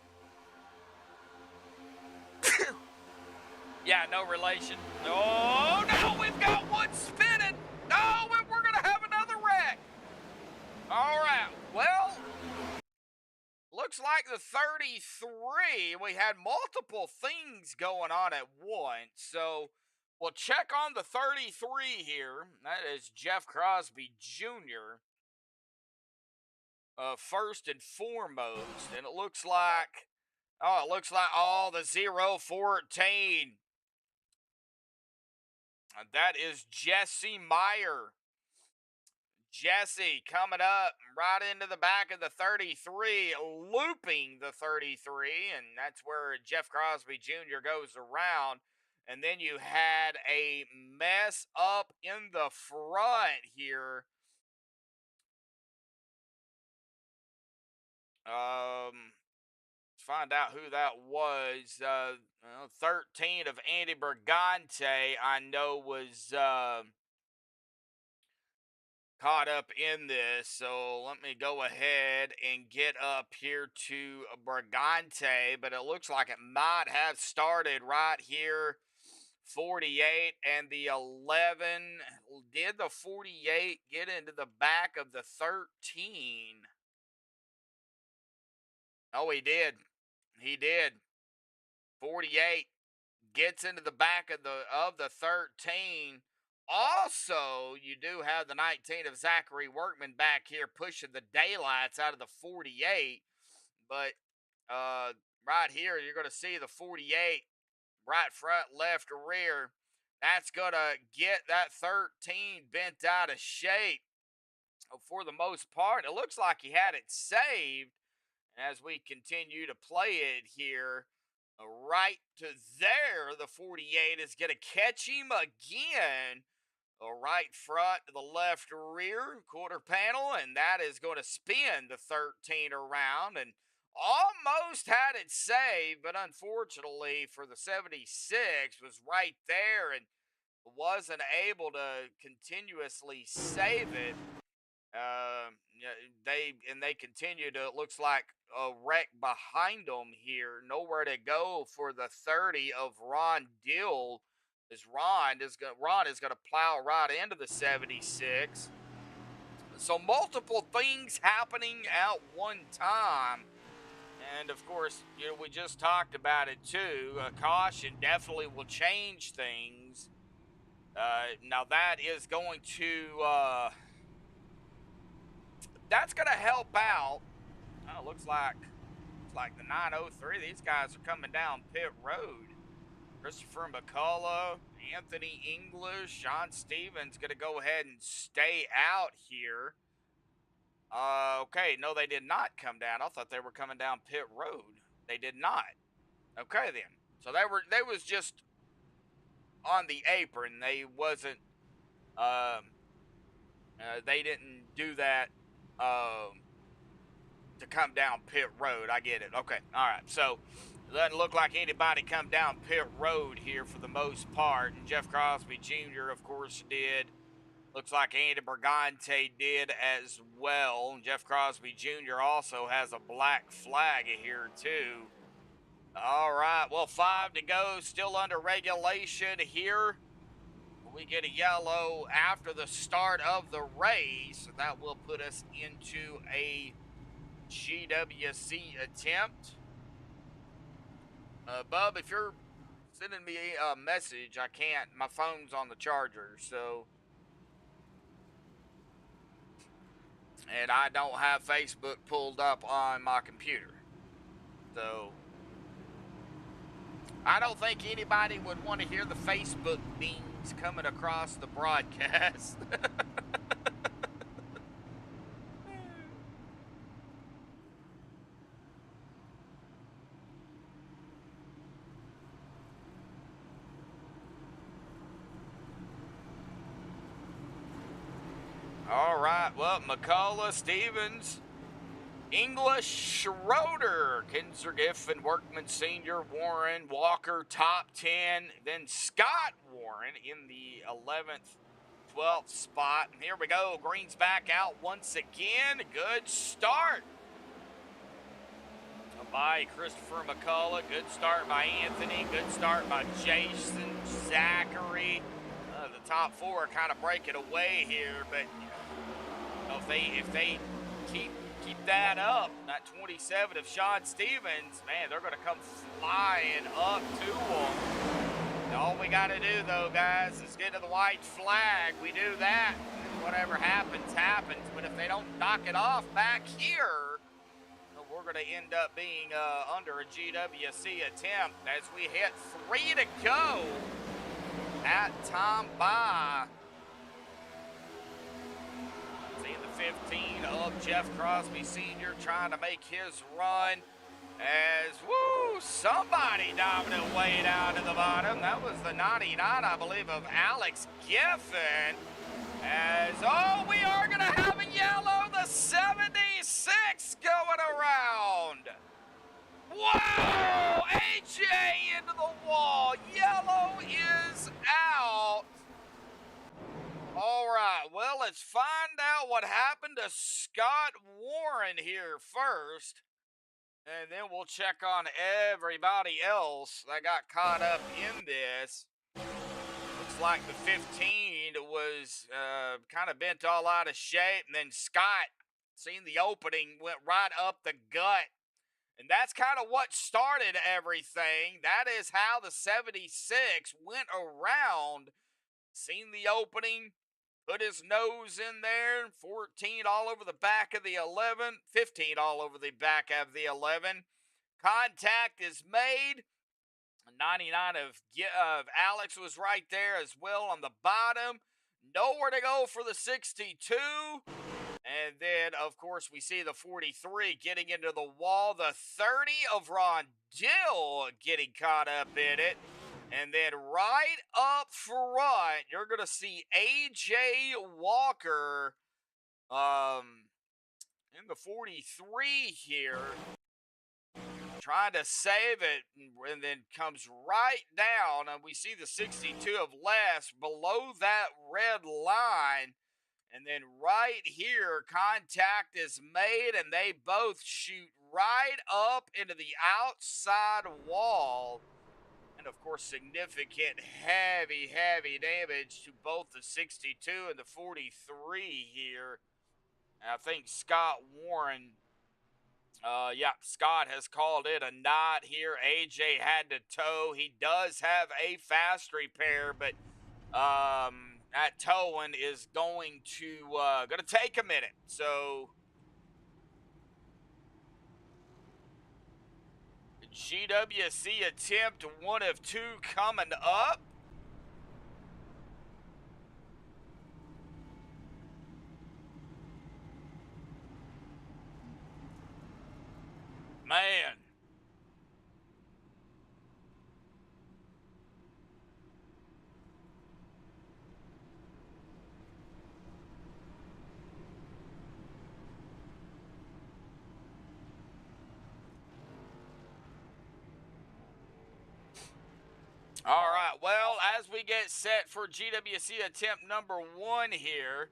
Yeah, no relation. Oh, no, we've got one spinning. No, we're going to have another wreck. All right, well, looks like the 33, we had multiple things going on at once. So we'll check on the 33 here. That is Jeff Crosby Jr. First and foremost. And it looks like, the 014. That is Jesse Meyer. Jesse coming up right into the back of the 33, looping the 33, and that's where Jeff Crosby Jr. goes around. And then you had a mess up in the front here. Let's find out who that was. 13 of Andy Bergante, I know, was caught up in this. So let me go ahead and get up here to Bergante, but it looks like it might have started right here. 48 and the 11. Did the 48 get into the back of the 13? Oh, he did. He did. 48 gets into the back of the 13. Also, you do have the 19 of Zachary Workman back here pushing the daylights out of the 48. But right here, you're going to see the 48 right front, left, rear. That's going to get that 13 bent out of shape for the most part. It looks like he had it saved as we continue to play it here. Right to there, the 48 is going to catch him again. The right front to the left rear quarter panel, and that is going to spin the 13 around and almost had it saved, but unfortunately for the 76 was right there and wasn't able to continuously save it. They continue to, it looks like, a wreck behind them here. Nowhere to go for the 30 of Ron Dill. As Ron is going to plow right into the 76. So multiple things happening at one time. And of course, we just talked about it too. Caution definitely will change things. Now that is going to that's going to help out. Looks like the 903. These guys are coming down pit road. Christopher McCullough, Anthony English, Sean Stevens going to go ahead and stay out here. Okay, no, they did not come down. I thought they were coming down pit road. They did not. Okay, then. So they was just on the apron. They wasn't. They didn't do that. To come down pit road. I get it. Okay. All right. So it doesn't look like anybody come down pit road here for the most part. And Jeff Crosby Jr., of course, did. Looks like Andy Bergante did as well. And Jeff Crosby Jr. also has a black flag here, too. All right. Well, 5 to go. Still under regulation here. We get a yellow after the start of the race. That will put us into a GWC attempt. Bub, if you're sending me a message, I can't. My phone's on the charger, so. And I don't have Facebook pulled up on my computer. So. I don't think anybody would want to hear the Facebook beams coming across the broadcast. All right, well, McCullough, Stevens, English, Schroeder, Kinzer, Giffen, Workman Sr., Warren, Walker, top 10. Then Scott Warren in the 11th 12th spot. Here we go. Green's back out once again. Good start by Christopher McCullough. Good start by Anthony. Good start by Jason, Zachary. The top four are kind of breaking away here, but you know, if they keep that up, that 27 of Sean Stevens, man, they're going to come flying up to them. All we got to do, though, guys, is get to the white flag. We do that, and whatever happens, happens. But if they don't knock it off back here, we're going to end up being under a GWC attempt as we hit 3 to go at Tom Bye. Seeing the 15 of Jeff Crosby Sr. trying to make his run as, woo, somebody dominant way down to the bottom. That was the 99, I believe, of Alex Giffen. As, oh, we are going to have a yellow, the 76 going around. Wow, AJ into the wall. Yellow is out. All right, well, let's find out what happened to Scott Warren here first. And then we'll check on everybody else that got caught up in this. Looks like the 15 was kind of bent all out of shape. And then Scott, seeing the opening, went right up the gut. And that's kind of what started everything. That is how the 76 went around. Seen the opening, put his nose in there. 14 all over the back of the 11. 15 all over the back of the 11. Contact is made. 99 of Alex was right there as well on the bottom. Nowhere to go for the 62. And then, of course, we see the 43 getting into the wall. The 30 of Ron Dill getting caught up in it. And then right up front, you're going to see A.J. Walker in the 43 here. Trying to save it, and then comes right down. And we see the 62 of Les below that red line. And then right here, contact is made, and they both shoot right up into the outside wall. And, of course, significant heavy damage to both the 62 and the 43 here. And I think Scott Warren, Scott has called it a knot here. AJ had to tow. He does have a fast repair, but that towing is going to take a minute. So GWC attempt 1 of 2 coming up. Man. All right, well, as we get set for GWC attempt number 1 here,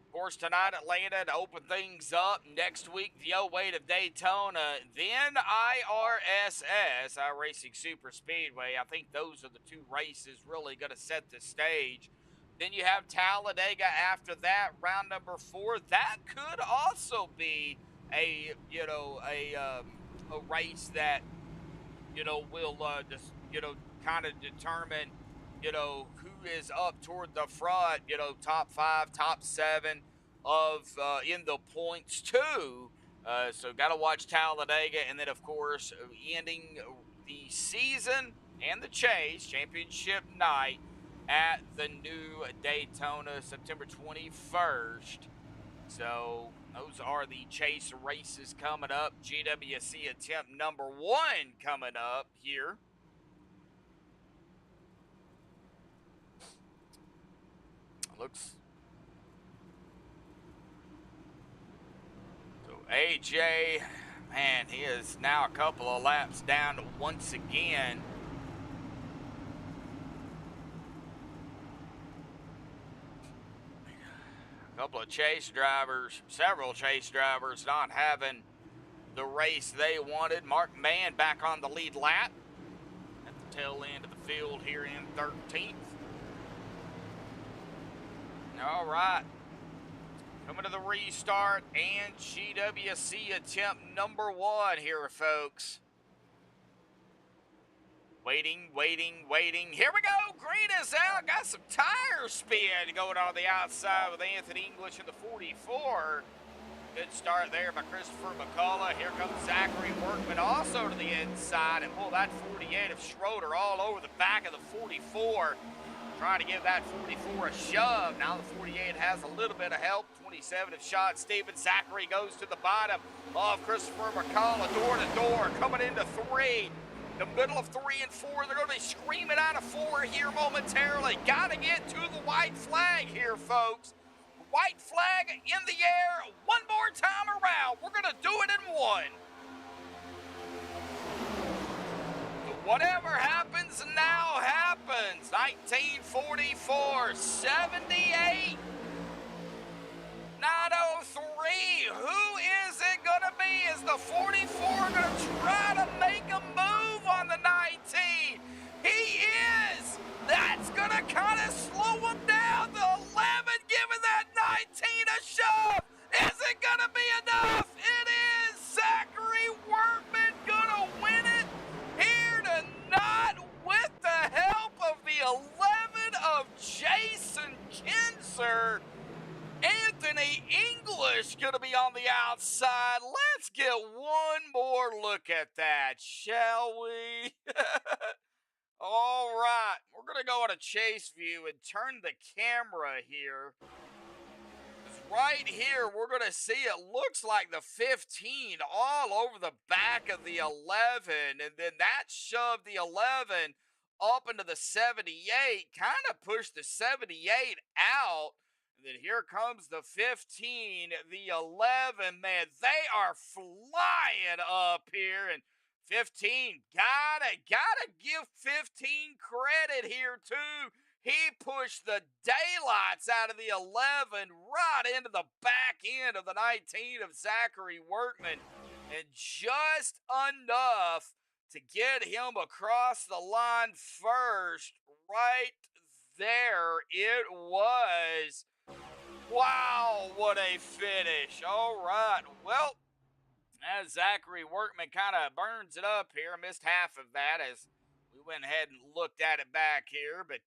of course, tonight Atlanta to open things up. Next week, the 08 of Daytona. Then IRSS, iRacing Super Speedway. I think those are the 2 races really going to set the stage. Then you have Talladega after that, round number 4. That could also be a race that, will just, kind of determine, who is up toward the front, top 5, top 7 of in the points too. So got to watch Talladega, and then of course ending the season and the chase championship night at the new Daytona, September 21st. So those are the chase races coming up. GWC attempt number 1 coming up here. Looks so AJ, man, he is now a couple of laps down once again. couple of chase drivers, several chase drivers not having the race they wanted. Mark Mann back on the lead lap at the tail end of the field here in 13th. All right. Coming to the restart and GWC attempt number 1 here, folks. Waiting. Here we go. Green is out. Got some tire spin going on the outside with Anthony English in the 44. Good start there by Christopher McCullough. Here comes Zachary Workman also to the inside, and pull that 48 of Schroeder all over the back of the 44. Trying to give that 44 a shove. Now the 48 has a little bit of help. 27 of Sean Stevens. Zachary goes to the bottom of Christopher McCullough. Door to door. Coming into 3. The middle of 3 and 4. They're going to be screaming out of 4 here momentarily. Got to get to the white flag here, folks. White flag in the air. One more time around. We're going to do it in 1. Whatever happens now happens. 1944, 78, 903. Who is it going to be? Is the 44 going to try to make a move on the 19? He is. That's going to kind of slow him down. The 11 giving that 19 a shove. Is it going to be enough? It is. Zachary Workman going to win it here tonight with the help of the 11 of Jason Kinzer. Anthony English going to be on the outside. Let's get one more look at that, shall we? All right, we're going to go on a chase view and turn the camera here. Right here, we're going to see it looks like the 15 all over the back of the 11, and then that shoved the 11 up into the 78, kind of pushed the 78 out. And then here comes the 15, the 11, man, they are flying up here, and 15, gotta give 15 credit here too. He pushed the daylights out of the 11 right into the back end of the 19 of Zachary Workman, and just enough to get him across the line first. Right there it was. Wow, what a finish. All right, well, as Zachary Workman kind of burns it up here, missed half of that as we went ahead and looked at it back here, but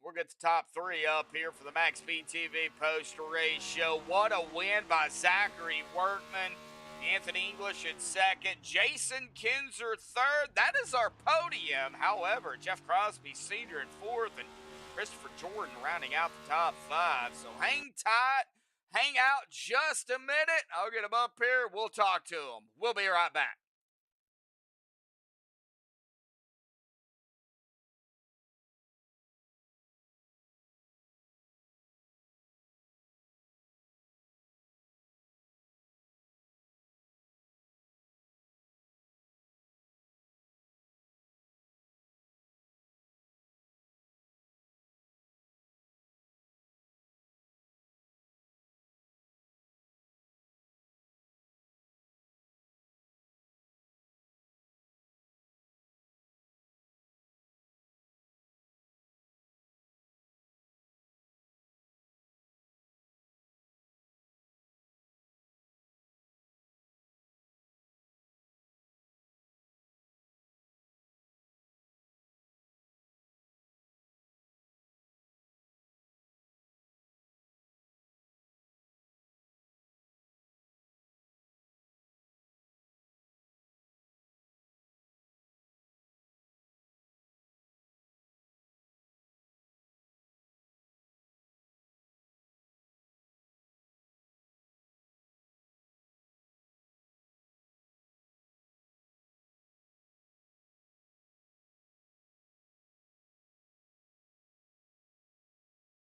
we'll get the top 3 up here for the MaxspeedTV post-race show. What a win by Zachary Workman. Anthony English in second. Jason Kinzer third. That is our podium. However, Jeff Crosby Sr. in fourth, and Christopher Jordan rounding out the top 5. So hang tight. Hang out just a minute. I'll get him up here. We'll talk to him. We'll be right back.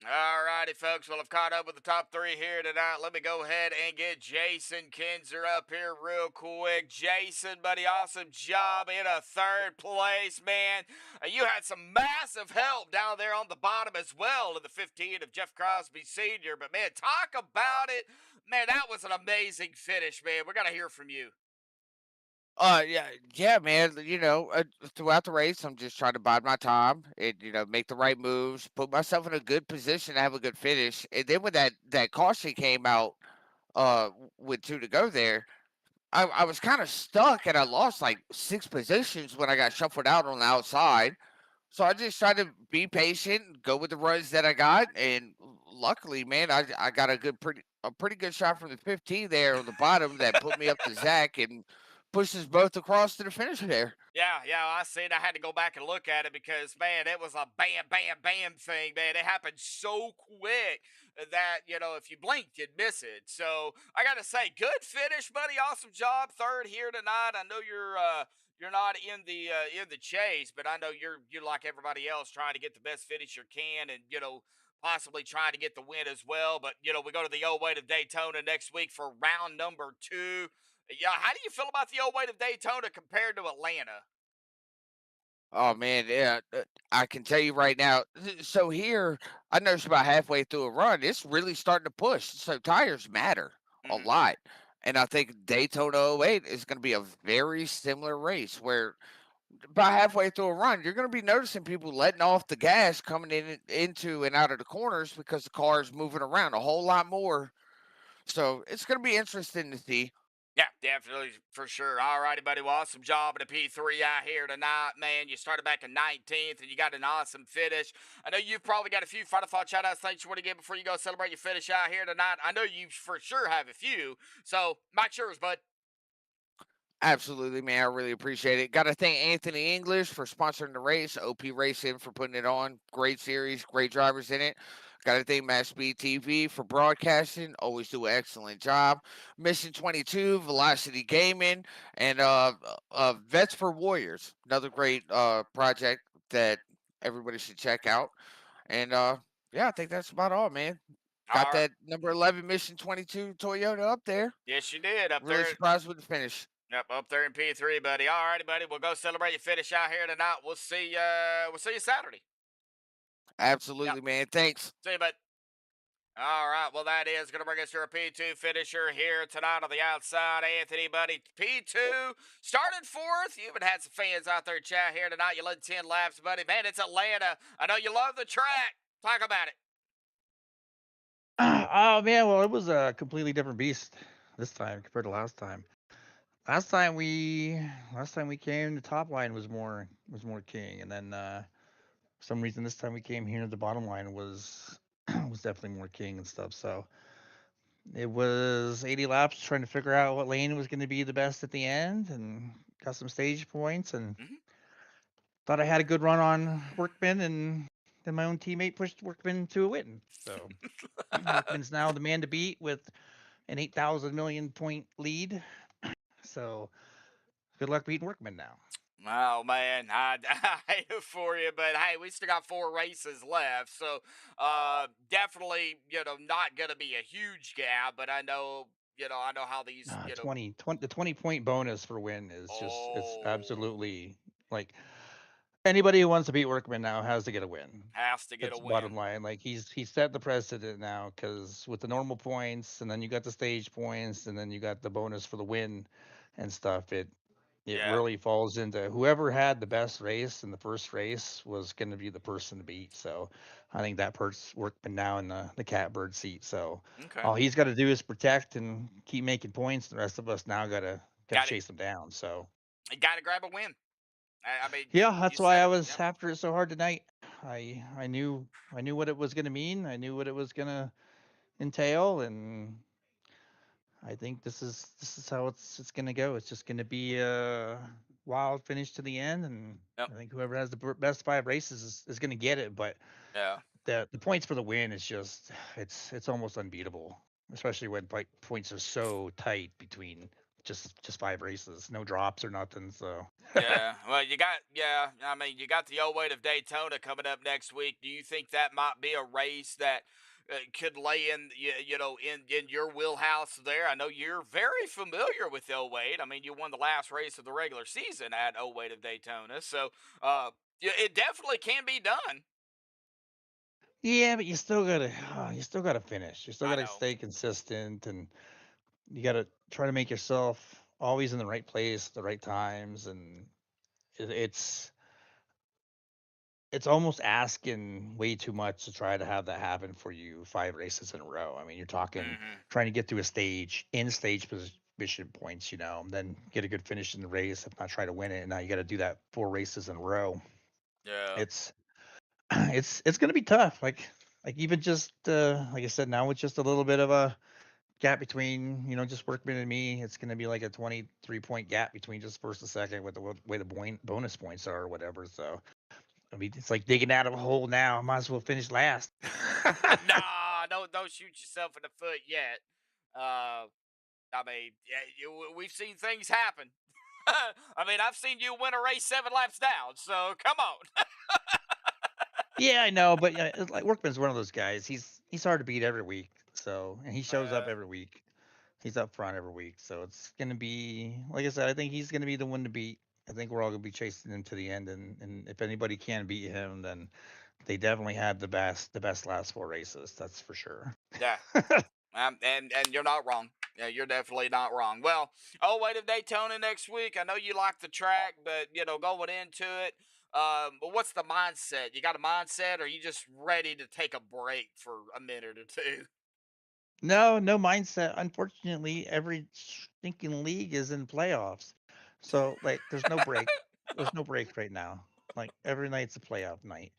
All righty, folks. Well, I've caught up with the top three here tonight. Let me go ahead and get Jason Kinzer up here real quick. Jason, buddy, awesome job in a third place, man. You had some massive help down there on the bottom as well in the 15 of Jeff Crosby Sr. But, man, talk about it. Man, that was an amazing finish, man. We got to hear from you. Yeah, man. Throughout the race, I'm just trying to bide my time and make the right moves, put myself in a good position to have a good finish. And then when that caution came out, with two to go there, I was kind of stuck and I lost like 6 positions when I got shuffled out on the outside. So I just tried to be patient, and go with the runs that I got, and luckily, man, I got a pretty good shot from the 15 there on the bottom that put me up to Zach and pushed us both across to the finish there. Yeah, I seen. I had to go back and look at it because, man, it was a bam, bam, bam thing, man. It happened so quick that, if you blinked, you'd miss it. So I got to say, good finish, buddy. Awesome job. Third here tonight. I know you're not in the chase, but I know you're like everybody else trying to get the best finish you can, and possibly trying to get the win as well. But we go to the old weight of Daytona next week for round number 2. Yeah, how do you feel about the old weight of Daytona compared to Atlanta? Oh man, yeah, I can tell you right now. So here, I noticed about halfway through a run, it's really starting to push. So tires matter a Hmm. lot, and I think Daytona '08 is going to be a very similar race where about halfway through a run, you're going to be noticing people letting off the gas coming into and out of the corners because the car is moving around a whole lot more. So it's going to be interesting to see. Yeah, definitely for sure. All righty, buddy. Well, awesome job at a P3 out here tonight, man. You started back in 19th and you got an awesome finish. I know you've probably got a few final thought shout outs things you want to get before you go celebrate your finish out here tonight. I know you for sure have a few. So, Mike yours, bud. Absolutely, man. I really appreciate it. Got to thank Anthony English for sponsoring the race, OP Racing for putting it on. Great series, great drivers in it. Got to thank MaxspeedTV for broadcasting. Always do an excellent job. Mission 22, Velocity Gaming, and Vets for Warriors. Another great project that everybody should check out. And yeah, I think that's about all, man. Got All right. that number 11 Mission 22 Toyota up there. Yes, you did up Really there. surprised with the finish. Yep, up there in P3, buddy. All righty, buddy. We'll go celebrate your finish out here tonight. We'll see you Saturday. Yep. Absolutely, man. Thanks. See you, bud. All right, well, that is going to bring us to a P2 finisher here tonight on the outside. Anthony, buddy, P2 started fourth. You even had some fans out there chat here tonight. You led 10 laps, buddy. Man, it's Atlanta. I know you love the track. Talk about it. Oh man, well it was a completely different beast this time compared to last time. Last time we came, the top line was more king, and then for some reason this time we came here, the bottom line was was definitely more king and stuff. So it was 80 laps trying to figure out what lane was going to be the best at the end, and got some stage points, and Mhm. thought I had a good run on Workman, and then my own teammate pushed Workman to a win. So Workman's now the man to beat with an 8,000 million point lead. So good luck beating Workman now. Oh, man, I hate it for you, but hey, we still got 4 races left. So definitely, not going to be a huge gap, but I know how these, 20, the 20 point bonus for win is just, it's oh, absolutely like anybody who wants to beat Workman now has to get a win. has to get a That's the win. bottom line. Like he set the precedent now because with the normal points and then you got the stage points and then you got the bonus for the win and stuff. It Yeah. really falls into whoever had the best race in the first race was going to be the person to beat. So I think that puts Workman now in the catbird seat. So Okay. all he's got to do is protect and keep making points. The rest of us now gotta Got it. chase him down. So You got to grab a win. I mean, yeah, you that's why said I it. was Yep. after it so hard tonight. I knew what it was going to mean. I knew what it was going to entail, and I think this is how it's going to go. It's just going to be a wild finish to the end, and Yep. I think whoever has the best 5 races is going to get it. But Yeah. the points for the win is just it's almost unbeatable, especially when points are so tight between just 5 races, no drops or nothing. So Yeah, well, I mean, you got the old weight of Daytona coming up next week. Do you think that might be a race that could lay in, in your wheelhouse there? I know you're very familiar with the old weight. I mean, you won the last race of the regular season at old weight of Daytona, so it definitely can be done. yeah, but you still gotta finish. You still I gotta know. stay consistent, and you gotta try to make yourself always in the right place, the right times, and it, it's it's almost asking way too much to try to have that happen for you 5 races in a row. I mean, you're talking Hmm. trying to get through a stage in stage position points, and then get a good finish in the race, if not try to win it. And now you got to do that 4 races in a row. Yeah. It's it's gonna be tough. Like even just like I said, now with just a little bit of a gap between just Workman and me, it's gonna be like a 23-point gap between just first and second with the way the bonus points are or whatever. So I mean, it's like digging out of a hole now. I might as well finish last. Nah, don't shoot yourself in the foot yet. Uh, I mean, yeah, we've seen things happen. I mean, I've seen you win a race 7 laps down, so come on. Yeah, I know, but yeah, it's like Workman's one of those guys. He's hard to beat every week. So, and he shows up every week. He's up front every week. So it's gonna be like I said. I think he's gonna be the one to beat. I think we're all gonna be chasing him to the end. And if anybody can beat him, then they definitely had the best last 4 races. That's for sure. Yeah, and you're not wrong. Yeah, you're definitely not wrong. Well, oh, wait of Daytona next week. I know you like the track, but going into it, but what's the mindset? You got a mindset, or are you just ready to take a break for a minute or two? No, no mindset. Unfortunately, every stinking league is in playoffs. So like there's no break. There's no break right now. Like every night's a playoff night.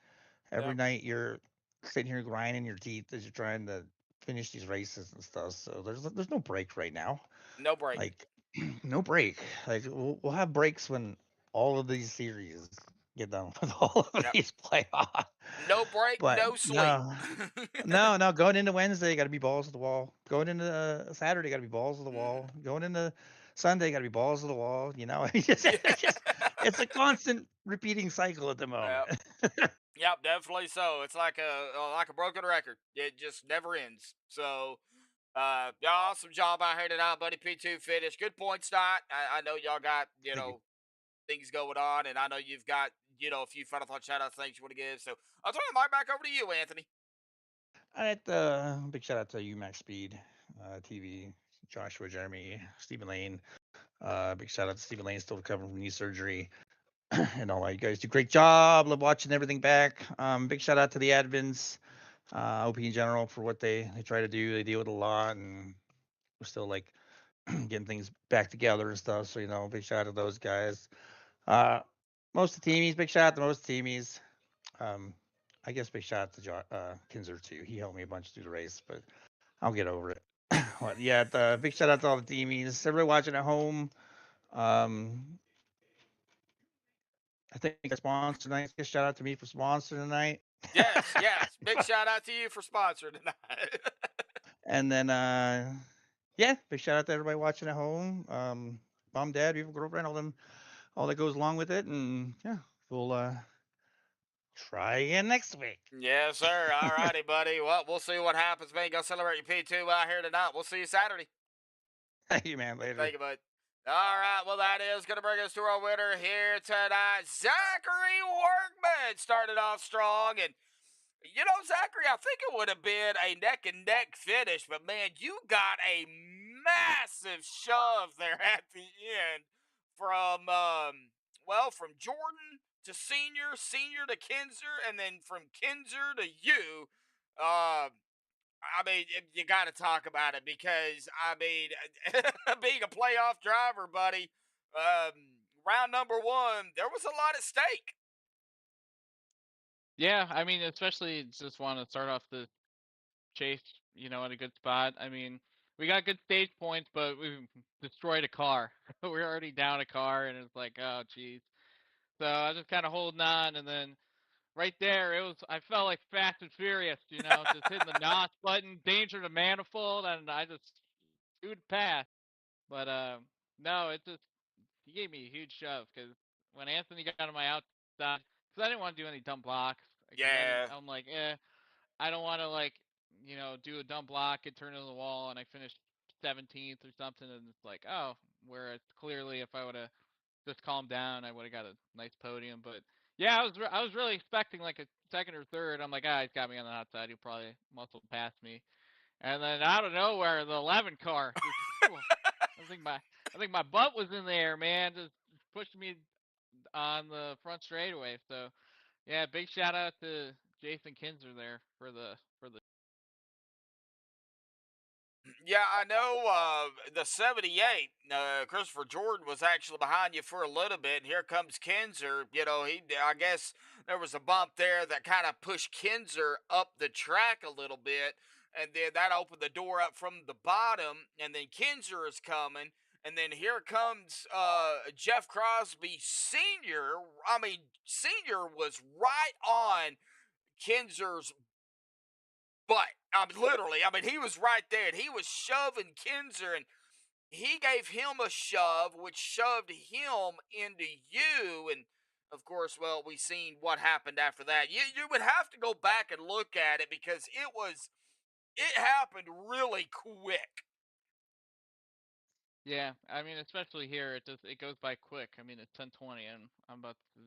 Every Yep, night you're sitting here grinding your teeth as you're trying to finish these races and stuff. So there's no break right now. no break. Like no break. Like we'll have breaks when all of these series get done with all of Yep, these playoffs. no break, But no sleep. no, no. Going into Wednesday, got to be balls to the wall. Going into Saturday, got to be balls to the Mhm. wall. Going into Sunday, got to be balls to the wall. Yeah. It's a constant repeating cycle at the moment. Yep. Yep, definitely so. It's like a broken record. It just never ends. So, yeah, awesome job out here tonight, buddy. P2 finish. Good points tonight. I know y'all got Thank you. things going on, and I know you've got a few final thought shout outs things you want to give. So I'll turn the mic back over to you, Anthony. All right, big shout out to you, Max Speed, TV, Joshua, Jeremy, Stephen Lane. Big shout out to Stephen Lane, still recovering from knee surgery. And all that. You guys do a great job. Love watching everything back. Big shout out to the admins, OP in general, for what they try to do. They deal with a lot, and we're still like getting things back together and stuff. So big shout out to those guys. Uh, most of the teamies, big shout out to most of the teamies. Um, I guess big shout out to Kinzer too. He helped me a bunch through the race, but I'll get over it. But yeah, big shout out to all the teamies. Everybody watching at home. Um, I think our sponsor tonight. Shout out to me for sponsor tonight. Yes, yes. Big shout out to you for sponsoring tonight. And then yeah, big shout out to everybody watching at home. Mom, dad, beautiful girlfriend, all that goes along with it. And yeah, we'll try again next week. Yes, sir. All righty, buddy. Well, we'll see what happens, man. Go celebrate your P2 out here tonight. We'll see you Saturday. Thank you, man. Later. Thank you, bud. All right, well, that is going to bring us to our winner here tonight. Zachary Workman started off strong. And, Zachary, I think it would have been a neck and neck finish, but man, you got a massive shove there at the end from, from Jordan to senior, senior to Kinzer, and then from Kinzer to you. I mean, you got to talk about it because I mean, being a playoff driver, buddy, round number one, there was a lot at stake. Yeah, I mean, especially just want to start off the chase, at a good spot. I mean, we got good stage points, but we destroyed a car. We're already down a car, and it's like, oh, geez. So I was just kind of holding on, and then right there, I felt like Fast and Furious, just hitting the NOS button, danger to manifold, and I just chewed past. But No, it just he gave me a huge shove because when Anthony got on my outside, because I didn't want to do any dumb blocks because I didn't. Yeah. I'm like, I don't want to like do a dumb block and turn into the wall and I finished 17th or something and it's like whereas clearly if I would have just calmed down I would have got a nice podium but yeah I was really expecting like a second or third. I'm like he's got me on the outside, he'll probably muscle past me and then out of nowhere the 11 car just I think my butt was in there, man, just pushing me on the front straightaway. So yeah, big shout out to Jason Kinzer there for the. Yeah, I know the 78, Christopher Jordan was actually behind you for a little bit, and here comes Kinzer. I guess there was a bump there that kind of pushed Kinzer up the track a little bit, and then that opened the door up from the bottom, and then Kinzer is coming, and then here comes Jeff Crosby Sr. I mean, Sr. was right on Kinzer's but literally, he was right there, and he was shoving Kinzer, and he gave him a shove, which shoved him into you. And of course, well, we seen what happened after that. You would have to go back and look at it because it happened really quick. Yeah, I mean, especially here, it goes by quick. I mean, it's 10:20, and I'm about to,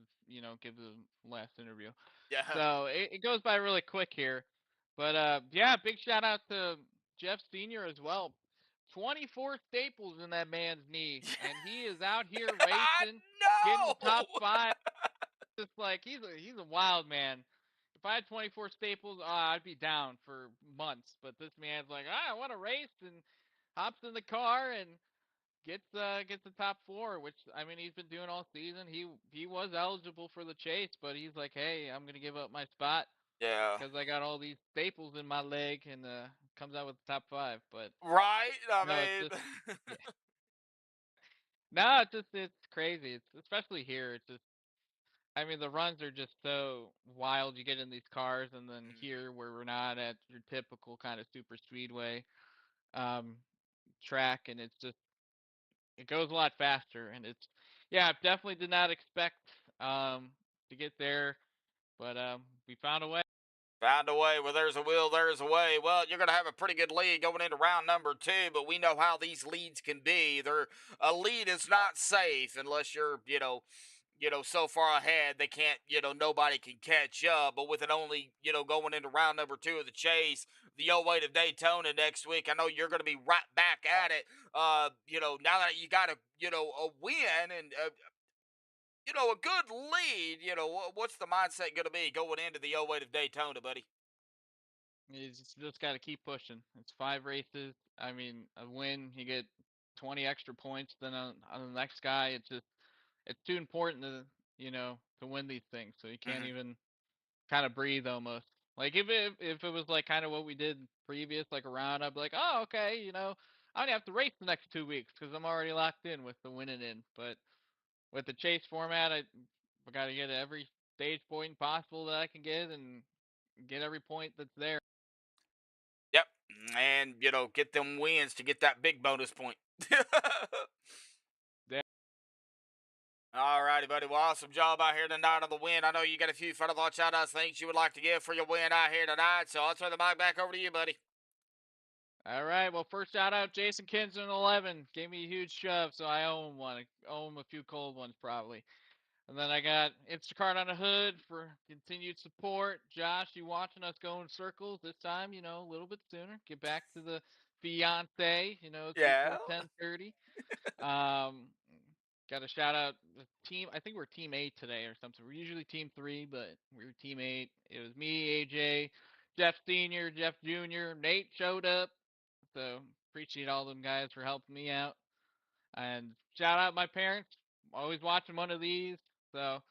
give the last interview, Yeah, so it goes by really quick here. But yeah, big shout out to Jeff Senior as well. 24 staples in that man's knee, and he is out here I racing, getting the know. top five. Just like he's a wild man. If I had 24 staples, I'd be down for months. But this man's like, I want to race, and hops in the car and gets the top four, which I mean he's been doing all season. He was eligible for the chase, but he's like, hey, I'm gonna give up my spot Yeah, because I got all these staples in my leg, and comes out with the top five. But right. no, it's just yeah, no, it's crazy. It's especially here. It's just I mean the runs are just so wild. You get in these cars, and then here where we're not at your typical kind of super speedway um, track, and it's just it goes a lot faster, and it's yeah, I definitely did not expect um to get there, but we found a way. Found a way. Where there's a will, there's a way. Well, you're going to have a pretty good lead going into round number two, but we know how these leads can be. A lead is not safe unless you're, so far ahead they can't, nobody can catch up. But with it only, going into round number two of the chase, the 08 of Daytona next week, I know you're going to be right back at it. Now that you got a win and a good lead, what's the mindset going to be going into the 08 of Daytona, buddy? You just got to keep pushing. It's 5 races. I mean, a win, you get 20 extra points. Then on the next guy, it's too important to win these things. So you can't Hmm. even kind of breathe almost. Like if it was like kind of what we did previous, like a round, I'd be like, oh okay, I don't have to race the next 2 weeks because I'm already locked in with the winning in. But with the chase format, I got to get every stage point possible that I can get and get every point that's there. Yep. And, get them wins to get that big bonus point. There. All righty, buddy. Well, awesome job out here tonight on the win. I know you got a few final thoughts, shout outs, things you would like to give for your win out here tonight. So I'll turn the mic back over to you, buddy. All right. Well, first shout out Jason Kinson 11 gave me a huge shove, so I owe him one. I owe him a few cold ones probably. And then I got Instacart on the hood for continued support. Josh, you watching us go in circles this time? A little bit sooner. Get back to the fiance. It's Yeah. before 10:30. Um, got a shout out the team. I think we're team 8 today or something. We're usually team 3, but we were team 8. It was me, AJ, Jeff Senior, Jeff Junior, Nate showed up. So appreciate all them guys for helping me out. And shout out my parents. Always watching one of these. So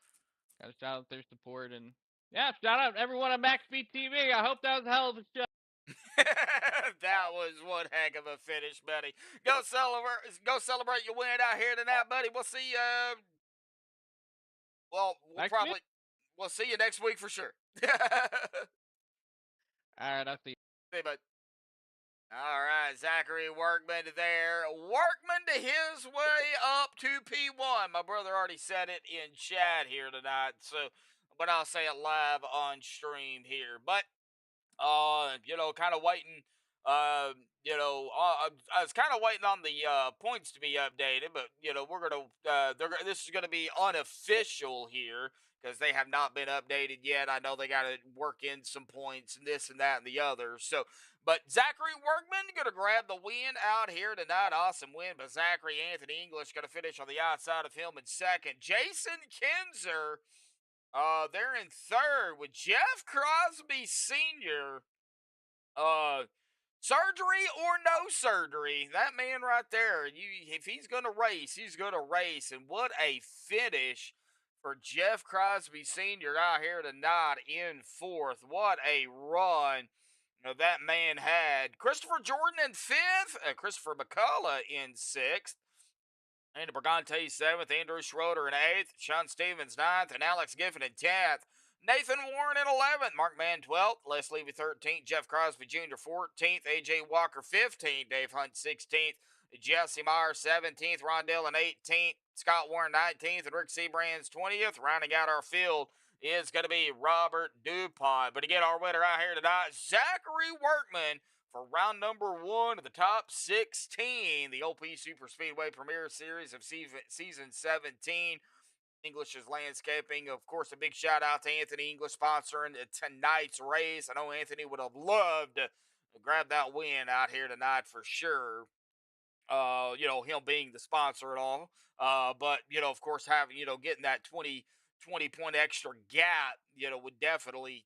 gotta shout out their support and yeah, shout out everyone on MaxspeedTV. TV. I hope that was a hell of a show. That was one heck of a finish, buddy. Go celebrate your win out here tonight, buddy. We'll see you. Well, Next week. we'll see you next week for sure. All right, I'll see you. See you, bud. All right, Zachary Workman there. Workman to his way up to P1. My brother already said it in chat here tonight, so but I'll say it live on stream here. But kind of waiting. I was kind of waiting on the points to be updated, but we're gonna. This is gonna be unofficial here because they have not been updated yet. I know they got to work in some points and this and that and the other. So, but Zachary Workman gonna grab the win out here tonight. Awesome win, but Zachary Anthony English gonna finish on the outside of him in second. Jason Kinzer. They're in third with Jeff Crosby Sr. Uh, Surgery or no surgery, that man right there. If he's gonna race, he's gonna race. And what a finish for Jeff Crosby Sr. out here tonight in fourth. What a run that man had. Christopher Jordan in fifth, Christopher McCullough in sixth. Andy Brigante 7th, Andrew Schroeder in 8th, Sean Stevens 9th, and Alex Giffen in 10th. Nathan Warren in 11th, Mark Mann 12th, Les Levy 13th, Jeff Crosby Jr. 14th, A.J. Walker 15th, Dave Hunt 16th, Jesse Meyer 17th, Ron Dillon 18th, Scott Warren 19th, and Rick Seabrands 20th. Rounding out our field is going to be Robert DuPont. But again, our winner out here tonight, Zachary Workman, for round number 1 of the top 16, the OP Super Speedway Premier Series of season 17. English's Landscaping. Of course, a big shout out to Anthony English sponsoring tonight's race. I know Anthony would have loved to grab that win out here tonight for sure. Him being the sponsor and all. But, of course, having, getting that 20 point extra gap, would definitely,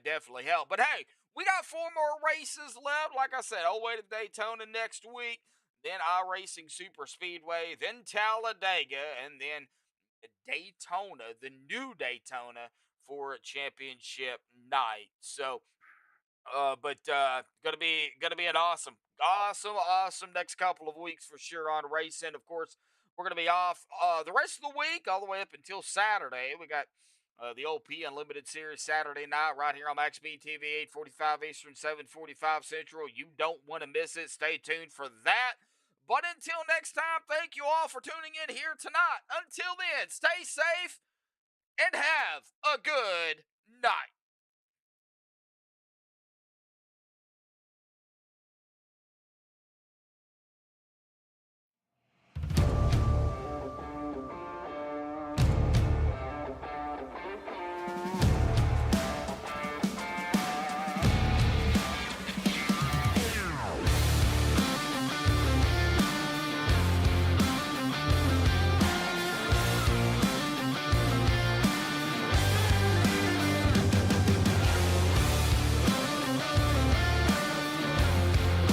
definitely help. But hey, we got 4 more races left. Like I said, all the way to Daytona next week, then iRacing Super Speedway, then Talladega, and then Daytona, the new Daytona for championship night. So, gonna be an awesome next couple of weeks for sure on racing. Of course, we're gonna be off the rest of the week all the way up until Saturday. We got the OP Unlimited Series Saturday night right here on MaxspeedTV, 8:45 Eastern, 7:45 Central. You don't want to miss it. Stay tuned for that. But until next time, thank you all for tuning in here tonight. Until then, stay safe and have a good night.